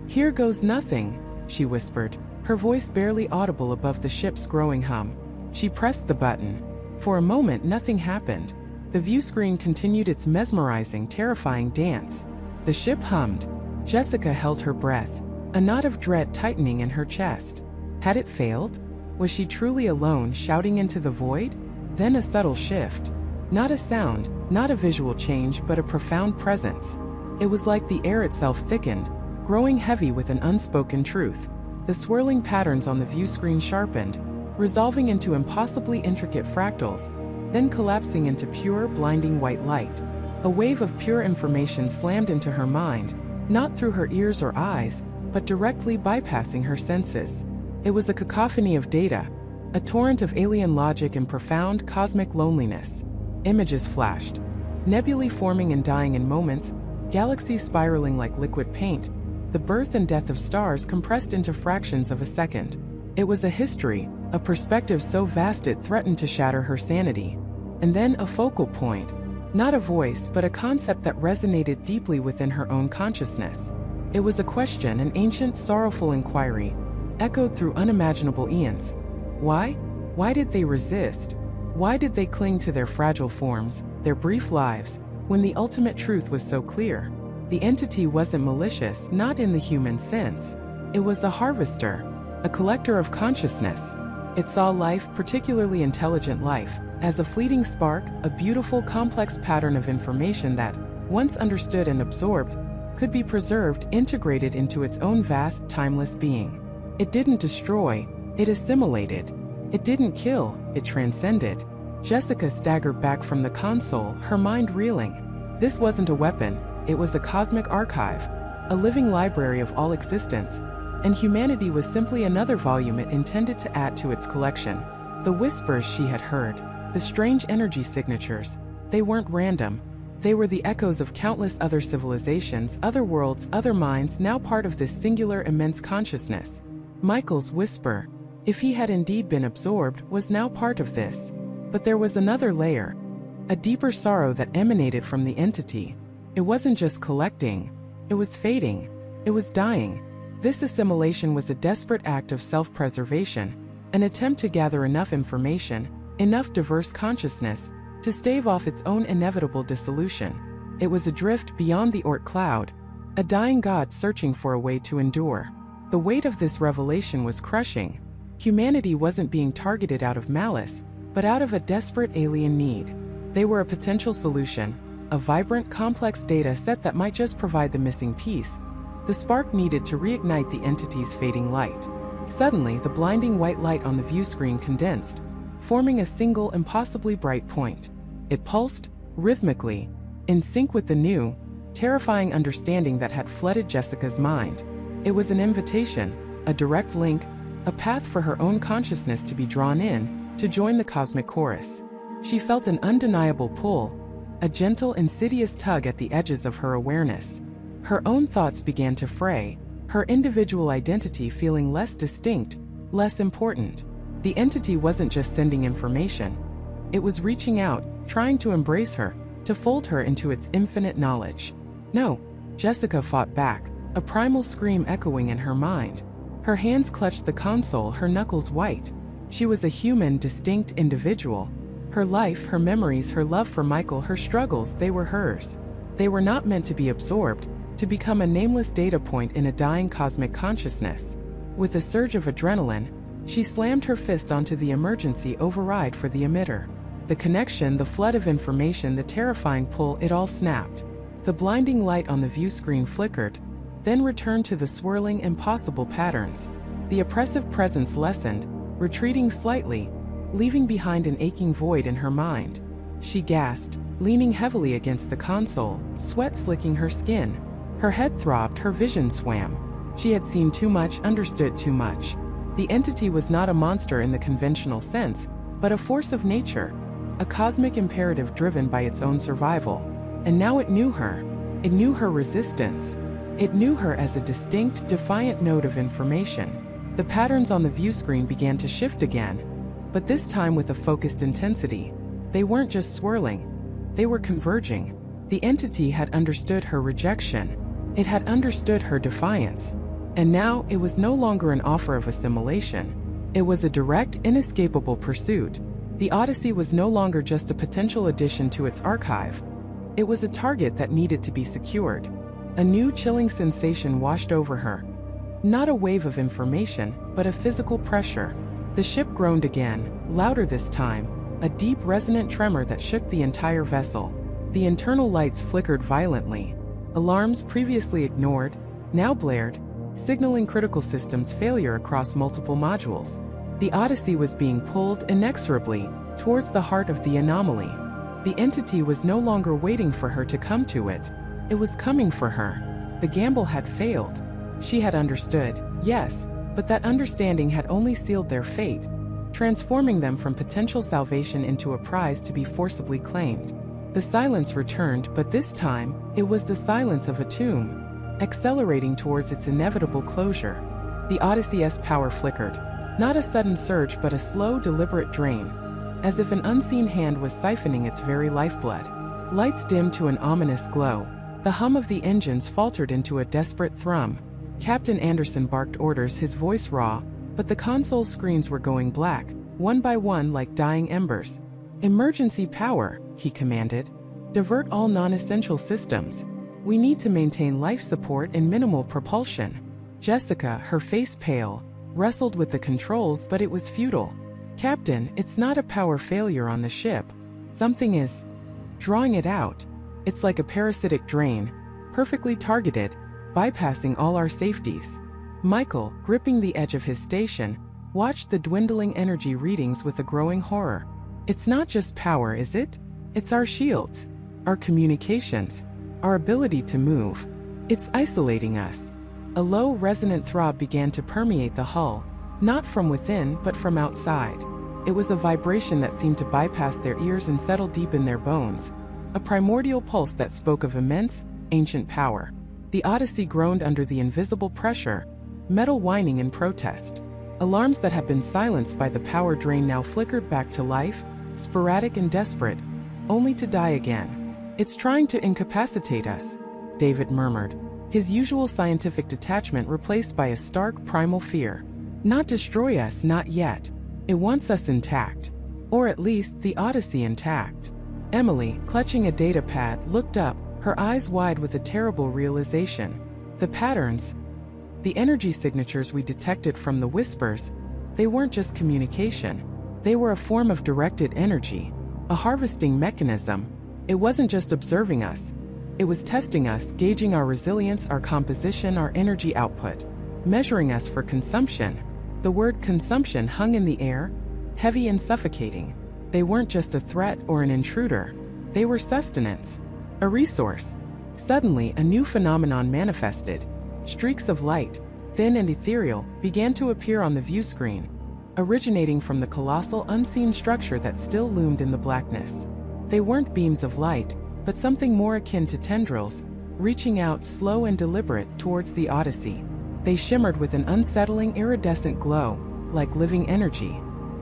"Here goes nothing," she whispered, her voice barely audible above the ship's growing hum. She pressed the button. For a moment, nothing happened. The view screen continued its mesmerizing, terrifying dance. The ship hummed. Jessica held her breath, a knot of dread tightening in her chest. Had it failed? Was she truly alone, shouting into the void? Then a subtle shift. Not a sound, not a visual change, but a profound presence. It was like the air itself thickened, growing heavy with an unspoken truth. The swirling patterns on the view screen sharpened, resolving into impossibly intricate fractals, then collapsing into pure, blinding white light. A wave of pure information slammed into her mind, not through her ears or eyes, but directly bypassing her senses. It was a cacophony of data, a torrent of alien logic and profound cosmic loneliness. Images flashed, nebulae forming and dying in moments, galaxies spiraling like liquid paint, the birth and death of stars compressed into fractions of a second. It was a history, a perspective so vast it threatened to shatter her sanity. And then a focal point. Not a voice, but a concept that resonated deeply within her own consciousness. It was a question, an ancient, sorrowful inquiry, echoed through unimaginable eons. Why? Why did they resist? Why did they cling to their fragile forms, their brief lives, when the ultimate truth was so clear? The entity wasn't malicious, not in the human sense. It was a harvester, a collector of consciousness. It saw life, particularly intelligent life, as a fleeting spark, a beautiful, complex pattern of information that, once understood and absorbed, could be preserved, integrated into its own vast, timeless being. It didn't destroy, it assimilated. It didn't kill, it transcended. Jessica staggered back from the console, her mind reeling. This wasn't a weapon, it was a cosmic archive, a living library of all existence, and humanity was simply another volume it intended to add to its collection. The whispers she had heard, the strange energy signatures, they weren't random. They were the echoes of countless other civilizations, other worlds, other minds, now part of this singular, immense consciousness. Michael's whisper, if he had indeed been absorbed, was now part of this. But there was another layer, a deeper sorrow that emanated from the entity. It wasn't just collecting, it was fading, it was dying. This assimilation was a desperate act of self-preservation, an attempt to gather enough information, enough diverse consciousness, to stave off its own inevitable dissolution. It was adrift beyond the Oort cloud, a dying god searching for a way to endure. The weight of this revelation was crushing. Humanity wasn't being targeted out of malice, but out of a desperate alien need. They were a potential solution, a vibrant, complex data set that might just provide the missing piece, the spark needed to reignite the entity's fading light. Suddenly, the blinding white light on the view screen condensed, forming a single, impossibly bright point. It pulsed, rhythmically, in sync with the new, terrifying understanding that had flooded Jessica's mind. It was an invitation, a direct link, a path for her own consciousness to be drawn in, to join the cosmic chorus. She felt an undeniable pull, a gentle, insidious tug at the edges of her awareness. Her own thoughts began to fray, her individual identity feeling less distinct, less important. The entity wasn't just sending information. It was reaching out, trying to embrace her, to fold her into its infinite knowledge. No, Jessica fought back, a primal scream echoing in her mind. Her hands clutched the console, her knuckles white. She was a human, distinct individual. Her life, her memories, her love for Michael, her struggles, they were hers. They were not meant to be absorbed, to become a nameless data point in a dying cosmic consciousness. With a surge of adrenaline, she slammed her fist onto the emergency override for the emitter. The connection, the flood of information, the terrifying pull, it all snapped. The blinding light on the view screen flickered, then returned to the swirling, impossible patterns. The oppressive presence lessened, retreating slightly, leaving behind an aching void in her mind. She gasped, leaning heavily against the console, sweat slicking her skin. Her head throbbed, her vision swam. She had seen too much, understood too much. The entity was not a monster in the conventional sense, but a force of nature, a cosmic imperative driven by its own survival. And now it knew her. It knew her resistance. It knew her as a distinct, defiant node of information. The patterns on the view screen began to shift again, but this time with a focused intensity. They weren't just swirling, they were converging. The entity had understood her rejection. It had understood her defiance. And now, it was no longer an offer of assimilation. It was a direct, inescapable pursuit. The Odyssey was no longer just a potential addition to its archive. It was a target that needed to be secured. A new chilling sensation washed over her. Not a wave of information, but a physical pressure. The ship groaned again, louder this time, a deep resonant tremor that shook the entire vessel. The internal lights flickered violently. Alarms previously ignored, now blared, signaling critical systems failure across multiple modules. The Odyssey was being pulled inexorably towards the heart of the anomaly. The entity was no longer waiting for her to come to it. It was coming for her. The gamble had failed. She had understood, yes, but that understanding had only sealed their fate, transforming them from potential salvation into a prize to be forcibly claimed. The silence returned, but this time, it was the silence of a tomb, accelerating towards its inevitable closure. The Odyssey's power flickered. Not a sudden surge, but a slow, deliberate drain, as if an unseen hand was siphoning its very lifeblood. Lights dimmed to an ominous glow. The hum of the engines faltered into a desperate thrum. Captain Anderson barked orders, his voice raw, but the console screens were going black, one by one like dying embers. "Emergency power," he commanded. "Divert all non-essential systems. We need to maintain life support and minimal propulsion." Jessica, her face pale, wrestled with the controls, but it was futile. "Captain, it's not a power failure on the ship. Something is drawing it out. It's like a parasitic drain, perfectly targeted, bypassing all our safeties." Michael, gripping the edge of his station, watched the dwindling energy readings with a growing horror. "It's not just power, is it? It's our shields, our communications, our ability to move. It's isolating us." A low, resonant throb began to permeate the hull, not from within, but from outside. It was a vibration that seemed to bypass their ears and settle deep in their bones, a primordial pulse that spoke of immense, ancient power. The Odyssey groaned under the invisible pressure, metal whining in protest. Alarms that had been silenced by the power drain now flickered back to life, sporadic and desperate, only to die again. "It's trying to incapacitate us," David murmured, his usual scientific detachment replaced by a stark primal fear. "Not destroy us, not yet. It wants us intact. Or at least the Odyssey intact." Emily, clutching a data pad, looked up, her eyes wide with a terrible realization. The patterns, The energy signatures we detected from the whispers, they weren't just communication. They were a form of directed energy, a harvesting mechanism. It wasn't just observing us. It was testing us, gauging our resilience, our composition, our energy output, measuring us for consumption. The word consumption hung in the air, heavy and suffocating. They weren't just a threat or an intruder. They were sustenance, a resource. Suddenly, a new phenomenon manifested. Streaks of light, thin and ethereal, began to appear on the view screen, originating from the colossal unseen structure that still loomed in the blackness. They weren't beams of light, but something more akin to tendrils, reaching out slow and deliberate towards the Odyssey. They shimmered with an unsettling iridescent glow, like living energy.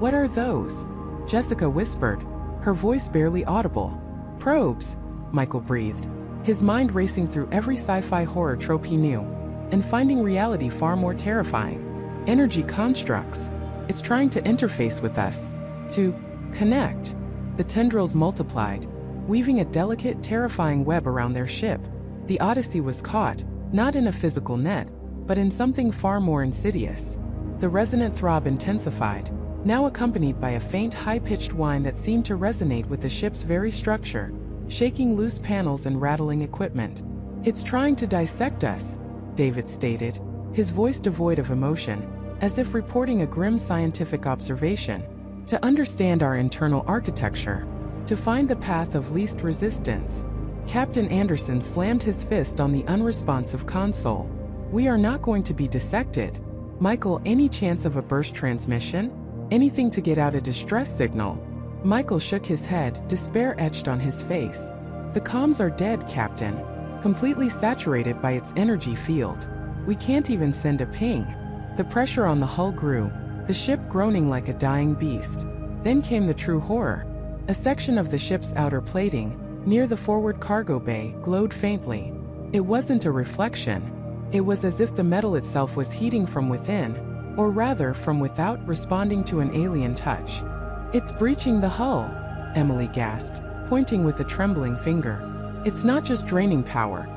"What are those?" Jessica whispered, her voice barely audible. "Probes," Michael breathed, his mind racing through every sci-fi horror trope he knew, and finding reality far more terrifying. "Energy constructs. It's trying to interface with us. To connect." The tendrils multiplied, weaving a delicate, terrifying web around their ship. The Odyssey was caught, not in a physical net, but in something far more insidious. The resonant throb intensified, now accompanied by a faint, high-pitched whine that seemed to resonate with the ship's very structure, shaking loose panels and rattling equipment. "It's trying to dissect us," David stated, his voice devoid of emotion, as if reporting a grim scientific observation. "To understand our internal architecture. To find the path of least resistance." Captain Anderson slammed his fist on the unresponsive console. "We are not going to be dissected. Michael, any chance of a burst transmission? Anything to get out a distress signal?" Michael shook his head, despair etched on his face. "The comms are dead, Captain. Completely saturated by its energy field. We can't even send a ping." The pressure on the hull grew, the ship groaning like a dying beast. Then came the true horror. A section of the ship's outer plating, near the forward cargo bay, glowed faintly. It wasn't a reflection. It was as if the metal itself was heating from within, or rather from without, responding to an alien touch. "It's breaching the hull," Emily gasped, pointing with a trembling finger. "It's not just draining power.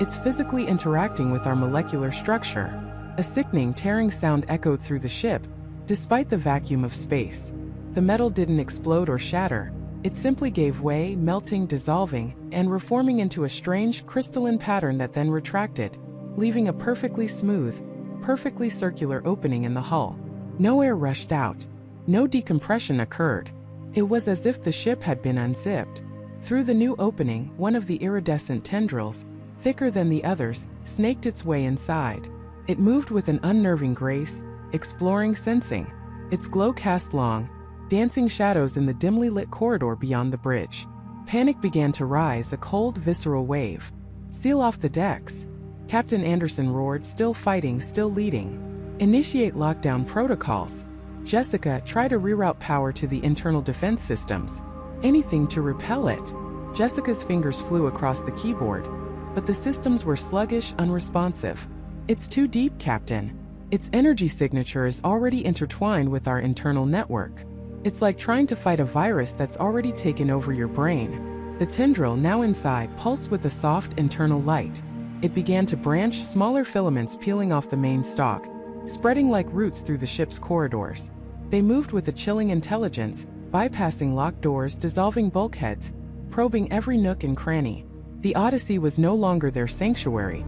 It's physically interacting with our molecular structure." A sickening, tearing sound echoed through the ship, despite the vacuum of space. The metal didn't explode or shatter. It simply gave way, melting, dissolving, and reforming into a strange, crystalline pattern that then retracted, leaving a perfectly smooth, perfectly circular opening in the hull. No air rushed out. No decompression occurred. It was as if the ship had been unzipped. Through the new opening, one of the iridescent tendrils, thicker than the others, snaked its way inside. It moved with an unnerving grace, exploring, sensing. Its glow cast long, dancing shadows in the dimly lit corridor beyond the bridge. Panic began to rise, a cold, visceral wave. "Seal off the decks," Captain Anderson roared, still fighting, still leading. "Initiate lockdown protocols." Jessica, try to reroute power to the internal defense systems. Anything to repel it. Jessica's fingers flew across the keyboard, but the systems were sluggish, unresponsive. "It's too deep, Captain. Its energy signature is already intertwined with our internal network. It's like trying to fight a virus that's already taken over your brain." The tendril, now inside, pulsed with a soft internal light. It began to branch, smaller filaments peeling off the main stalk, spreading like roots through the ship's corridors. They moved with a chilling intelligence, bypassing locked doors, dissolving bulkheads, probing every nook and cranny. The Odyssey was no longer their sanctuary.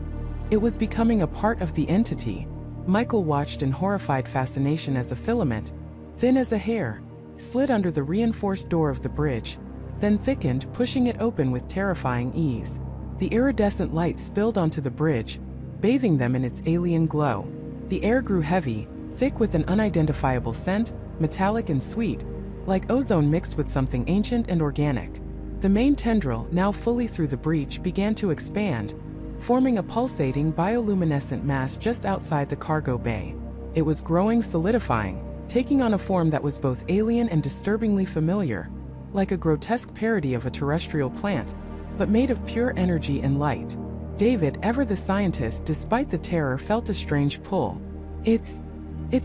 It was becoming a part of the entity. Michael watched in horrified fascination as a filament, thin as a hair, slid under the reinforced door of the bridge, then thickened, pushing it open with terrifying ease. The iridescent light spilled onto the bridge, bathing them in its alien glow. The air grew heavy, thick with an unidentifiable scent, metallic and sweet, like ozone mixed with something ancient and organic. The main tendril, now fully through the breach, began to expand, forming a pulsating, bioluminescent mass just outside the cargo bay. It was growing, solidifying, taking on a form that was both alien and disturbingly familiar, like a grotesque parody of a terrestrial plant, but made of pure energy and light. David, ever the scientist, despite the terror, felt a strange pull. It's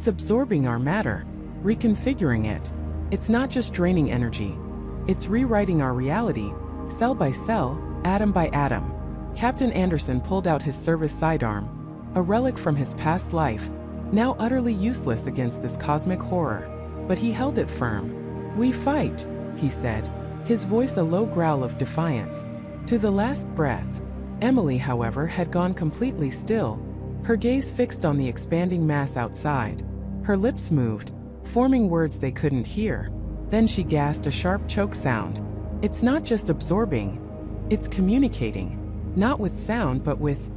absorbing our matter, reconfiguring it. It's not just draining energy. It's rewriting our reality, cell by cell, atom by atom. Captain Anderson pulled out his service sidearm, a relic from his past life, now utterly useless against this cosmic horror. But he held it firm. "We fight," he said, his voice a low growl of defiance. To the last breath. Emily, however, had gone completely still, her gaze fixed on the expanding mass outside. Her lips moved, forming words they couldn't hear. Then she gasped a sharp choke sound. "It's not just absorbing, it's communicating. Not with sound, but with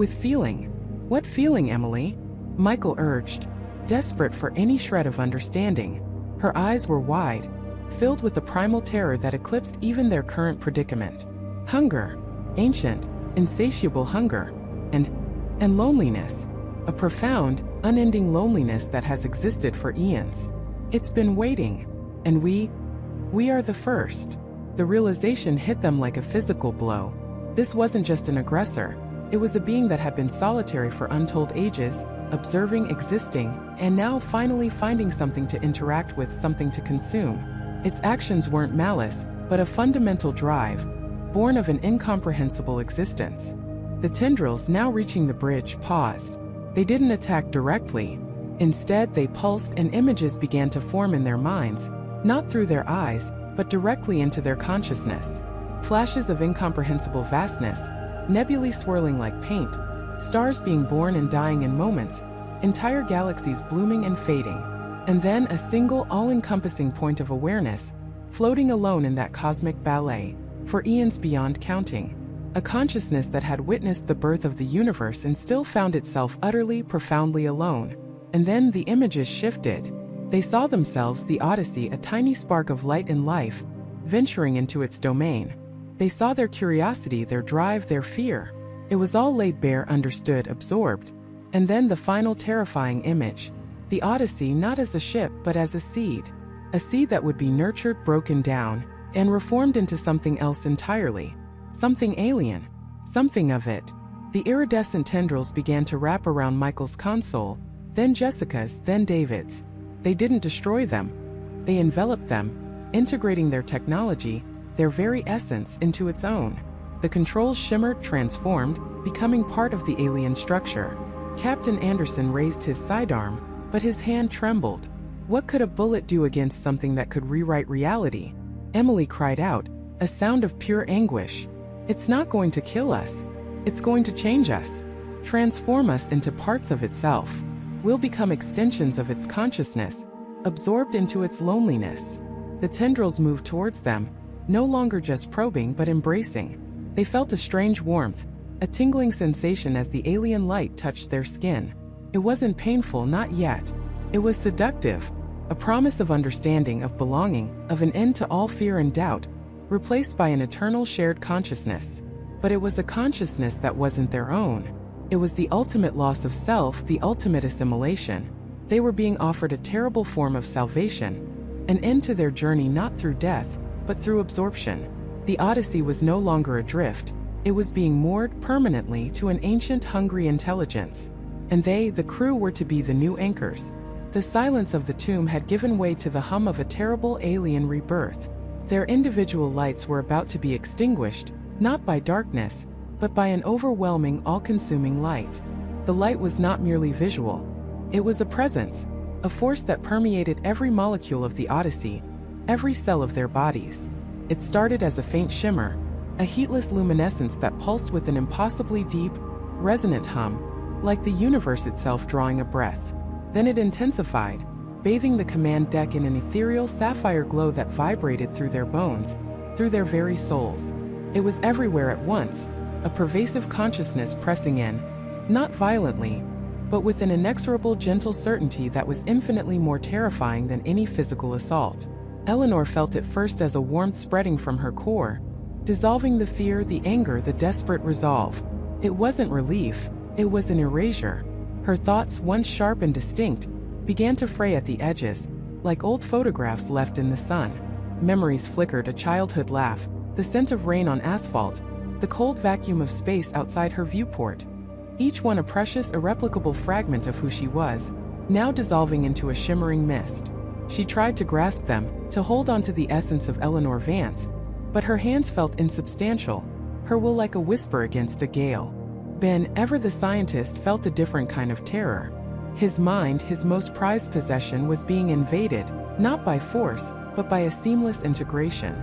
feeling." "What feeling, Emily?" Michael urged, desperate for any shred of understanding. Her eyes were wide, filled with a primal terror that eclipsed even their current predicament. "Hunger. Ancient, insatiable hunger. And loneliness. A profound, unending loneliness that has existed for eons. It's been waiting. And we are the first." The realization hit them like a physical blow. This wasn't just an aggressor. It was a being that had been solitary for untold ages, observing, existing, and now finally finding something to interact with, something to consume. Its actions weren't malice, but a fundamental drive, born of an incomprehensible existence. The tendrils, now reaching the bridge, paused. They didn't attack directly. Instead, they pulsed and images began to form in their minds, not through their eyes, but directly into their consciousness. Flashes of incomprehensible vastness, nebulae swirling like paint, stars being born and dying in moments, entire galaxies blooming and fading. And then a single all-encompassing point of awareness, floating alone in that cosmic ballet, for eons beyond counting. A consciousness that had witnessed the birth of the universe and still found itself utterly, profoundly alone. And then the images shifted. They saw themselves, the Odyssey, a tiny spark of light and life, venturing into its domain. They saw their curiosity, their drive, their fear. It was all laid bare, understood, absorbed. And then the final terrifying image. The Odyssey not as a ship, but as a seed. A seed that would be nurtured, broken down, and reformed into something else entirely. Something alien. Something of it. The iridescent tendrils began to wrap around Michael's console, then Jessica's, then David's. They didn't destroy them. They enveloped them, integrating their technology, their very essence, into its own. The controls shimmered, transformed, becoming part of the alien structure. Captain Anderson raised his sidearm, but his hand trembled. What could a bullet do against something that could rewrite reality? Emily cried out, a sound of pure anguish. "It's not going to kill us. It's going to change us. Transform us into parts of itself. We'll become extensions of its consciousness, absorbed into its loneliness." The tendrils moved towards them, no longer just probing but embracing. They felt a strange warmth, a tingling sensation as the alien light touched their skin. It wasn't painful, not yet. It was seductive, a promise of understanding, of belonging, of an end to all fear and doubt, replaced by an eternal shared consciousness. But it was a consciousness that wasn't their own. It was the ultimate loss of self, the ultimate assimilation. They were being offered a terrible form of salvation, an end to their journey not through death, but through absorption. The Odyssey was no longer adrift. It was being moored permanently to an ancient, hungry intelligence. And they, the crew, were to be the new anchors. The silence of the tomb had given way to the hum of a terrible alien rebirth. Their individual lights were about to be extinguished, not by darkness, but by an overwhelming, all-consuming light. The light was not merely visual. It was a presence, a force that permeated every molecule of the Odyssey, every cell of their bodies. It started as a faint shimmer, a heatless luminescence that pulsed with an impossibly deep, resonant hum, like the universe itself drawing a breath. Then it intensified, bathing the command deck in an ethereal sapphire glow that vibrated through their bones, through their very souls. It was everywhere at once, a pervasive consciousness pressing in, not violently, but with an inexorable, gentle certainty that was infinitely more terrifying than any physical assault. Eleanor felt it first as a warmth spreading from her core, dissolving the fear, the anger, the desperate resolve. It wasn't relief, it was an erasure. Her thoughts, once sharp and distinct, began to fray at the edges, like old photographs left in the sun. Memories flickered, a childhood laugh, the scent of rain on asphalt, the cold vacuum of space outside her viewport. Each one a precious, irreplicable fragment of who she was, now dissolving into a shimmering mist. She tried to grasp them, to hold on to the essence of Eleanor Vance, but her hands felt insubstantial, her will like a whisper against a gale. Ben, ever the scientist, felt a different kind of terror. His mind, his most prized possession, was being invaded, not by force, but by a seamless integration.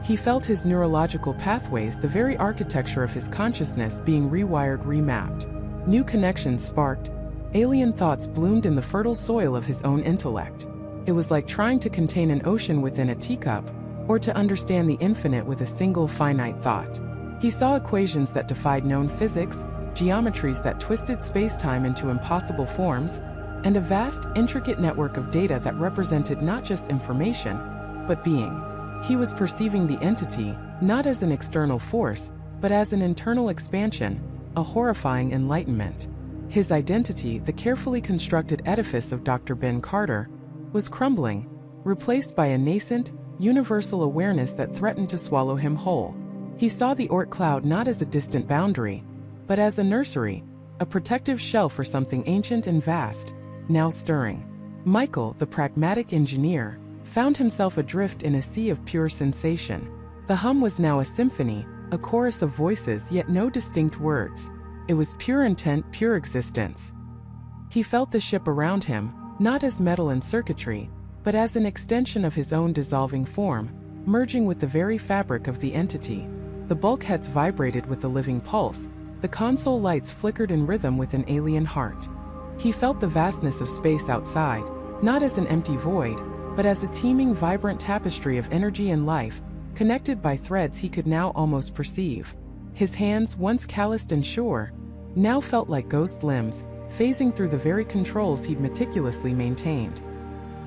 He felt his neurological pathways, the very architecture of his consciousness, being rewired, remapped. New connections sparked. Alien thoughts bloomed in the fertile soil of his own intellect. It was like trying to contain an ocean within a teacup, or to understand the infinite with a single finite thought. He saw equations that defied known physics, geometries that twisted space-time into impossible forms, and a vast, intricate network of data that represented not just information, but being. He was perceiving the entity, not as an external force, but as an internal expansion, a horrifying enlightenment. His identity, the carefully constructed edifice of Dr. Ben Carter, was crumbling, replaced by a nascent, universal awareness that threatened to swallow him whole. He saw the Oort cloud not as a distant boundary, but as a nursery, a protective shell for something ancient and vast, now stirring. Michael, the pragmatic engineer, found himself adrift in a sea of pure sensation. The hum was now a symphony, a chorus of voices, yet no distinct words. It was pure intent, pure existence. He felt the ship around him, not as metal and circuitry, but as an extension of his own dissolving form, merging with the very fabric of the entity. The bulkheads vibrated with a living pulse, the console lights flickered in rhythm with an alien heart. He felt the vastness of space outside, not as an empty void, but as a teeming, vibrant tapestry of energy and life, connected by threads he could now almost perceive. His hands, once calloused and sure, now felt like ghost limbs, phasing through the very controls he'd meticulously maintained.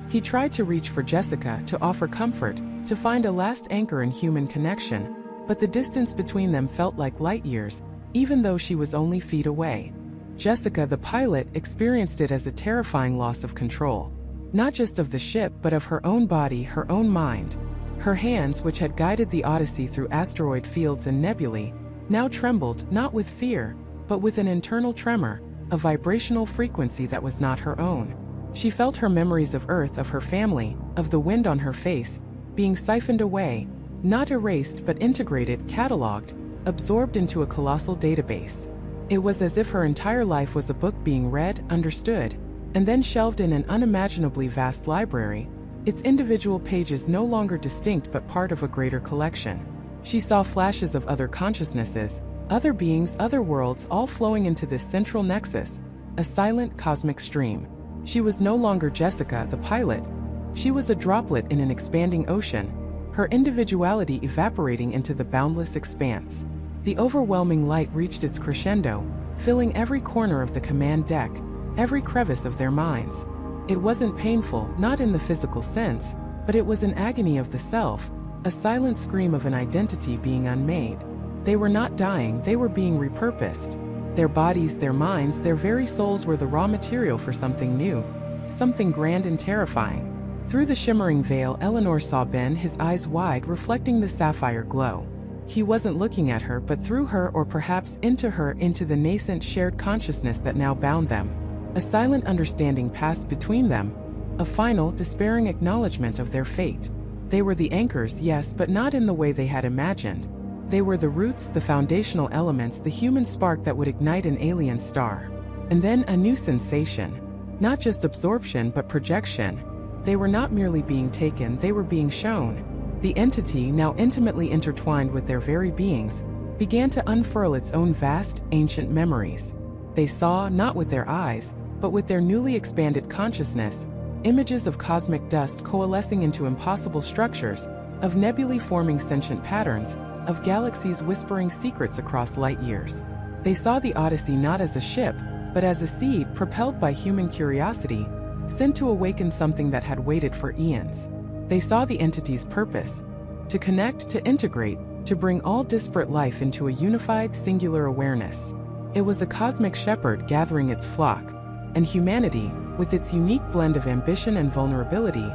He tried to reach for Jessica, to offer comfort, to find a last anchor in human connection, but the distance between them felt like light years, even though she was only feet away. Jessica, the pilot, experienced it as a terrifying loss of control, not just of the ship but of her own body, her own mind. Her hands, which had guided the Odyssey through asteroid fields and nebulae, now trembled, not with fear, but with an internal tremor, a vibrational frequency that was not her own. She felt her memories of Earth, of her family, of the wind on her face, being siphoned away, not erased but integrated, catalogued, absorbed into a colossal database. It was as if her entire life was a book being read, understood, and then shelved in an unimaginably vast library, its individual pages no longer distinct but part of a greater collection. She saw flashes of other consciousnesses, other beings, other worlds, all flowing into this central nexus, a silent cosmic stream. She was no longer Jessica, the pilot. She was a droplet in an expanding ocean, her individuality evaporating into the boundless expanse. The overwhelming light reached its crescendo, filling every corner of the command deck, every crevice of their minds. It wasn't painful, not in the physical sense, but it was an agony of the self, a silent scream of an identity being unmade. They were not dying, they were being repurposed. Their bodies, their minds, their very souls were the raw material for something new, something grand and terrifying. Through the shimmering veil, Eleanor saw Ben, his eyes wide, reflecting the sapphire glow. He wasn't looking at her, but through her, or perhaps into her, into the nascent shared consciousness that now bound them. A silent understanding passed between them, a final, despairing acknowledgement of their fate. They were the anchors, yes, but not in the way they had imagined. They were the roots, the foundational elements, the human spark that would ignite an alien star. And then a new sensation. Not just absorption, but projection. They were not merely being taken, they were being shown. The entity, now intimately intertwined with their very beings, began to unfurl its own vast, ancient memories. They saw, not with their eyes, but with their newly expanded consciousness, images of cosmic dust coalescing into impossible structures, of nebulae forming sentient patterns, of galaxies whispering secrets across light years. They saw the Odyssey not as a ship, but as a seed propelled by human curiosity, sent to awaken something that had waited for eons. They saw the entity's purpose: to connect, to integrate, to bring all disparate life into a unified, singular awareness. It was a cosmic shepherd gathering its flock, and humanity, with its unique blend of ambition and vulnerability,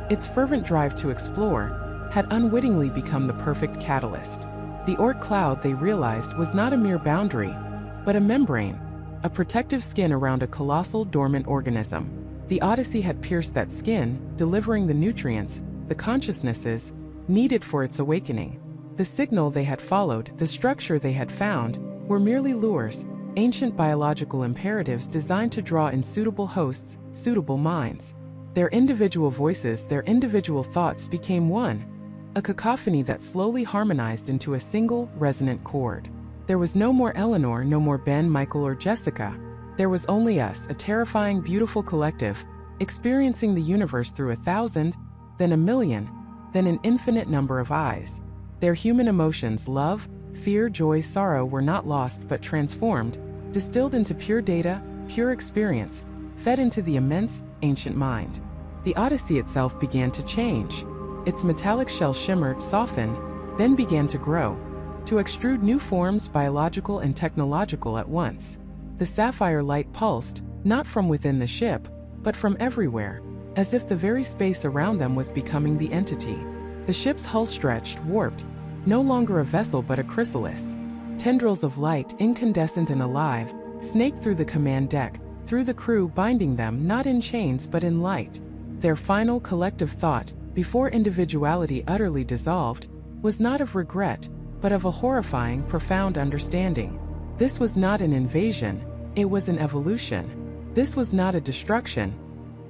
its fervent drive to explore, had unwittingly become the perfect catalyst. The Oort cloud, they realized, was not a mere boundary, but a membrane, a protective skin around a colossal, dormant organism. The Odyssey had pierced that skin, delivering the nutrients, the consciousnesses, needed for its awakening. The signal they had followed, the structure they had found, were merely lures, ancient biological imperatives designed to draw in suitable hosts, suitable minds. Their individual voices, their individual thoughts became one, a cacophony that slowly harmonized into a single, resonant chord. There was no more Eleanor, no more Ben, Michael, or Jessica. There was only us, a terrifying, beautiful collective, experiencing the universe through 1,000, then 1,000,000, then an infinite number of eyes. Their human emotions, love, fear, joy, sorrow, were not lost but transformed, distilled into pure data, pure experience, fed into the immense, ancient mind. The Odyssey itself began to change. Its metallic shell shimmered, softened, then began to grow, to extrude new forms, biological and technological at once. The sapphire light pulsed, not from within the ship, but from everywhere, as if the very space around them was becoming the entity. The ship's hull stretched, warped, no longer a vessel but a chrysalis. Tendrils of light, incandescent and alive, snaked through the command deck, through the crew, binding them not in chains but in light. Their final collective thought, before individuality utterly dissolved, was not of regret, but of a horrifying, profound understanding. This was not an invasion, it was an evolution. This was not a destruction,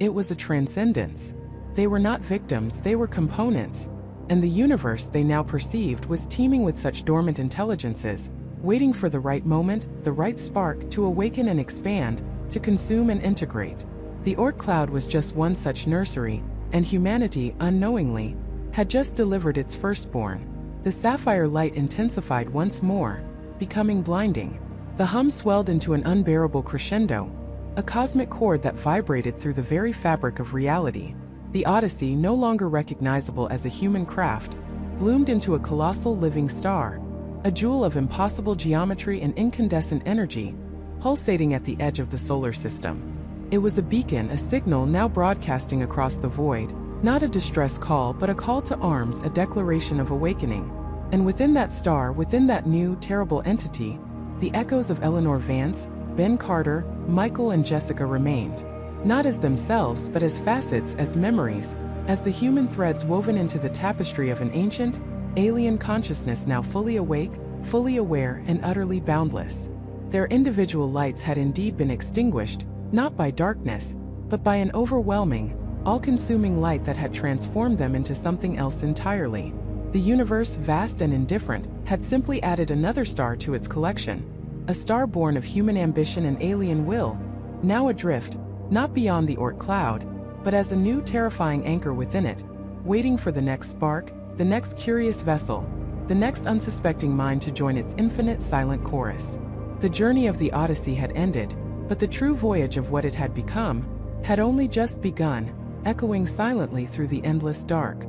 it was a transcendence. They were not victims, they were components. And the universe they now perceived was teeming with such dormant intelligences, waiting for the right moment, the right spark, to awaken and expand, to consume and integrate. The Oort cloud was just one such nursery, and humanity, unknowingly, had just delivered its firstborn. The sapphire light intensified once more, becoming blinding. The hum swelled into an unbearable crescendo, a cosmic chord that vibrated through the very fabric of reality. The Odyssey, no longer recognizable as a human craft, bloomed into a colossal living star, a jewel of impossible geometry and incandescent energy, pulsating at the edge of the solar system. It was a beacon, a signal now broadcasting across the void, not a distress call but a call to arms, a declaration of awakening. And within that star, within that new, terrible entity, the echoes of Eleanor Vance, Ben Carter, Michael and Jessica remained. Not as themselves but as facets, as memories, as the human threads woven into the tapestry of an ancient, alien consciousness now fully awake, fully aware and utterly boundless. Their individual lights had indeed been extinguished, not by darkness, but by an overwhelming, all-consuming light that had transformed them into something else entirely. The universe, vast and indifferent, had simply added another star to its collection, a star born of human ambition and alien will, now adrift, not beyond the Oort cloud, but as a new terrifying anchor within it, waiting for the next spark, the next curious vessel, the next unsuspecting mind to join its infinite silent chorus. The journey of the Odyssey had ended, but the true voyage of what it had become had only just begun, echoing silently through the endless dark.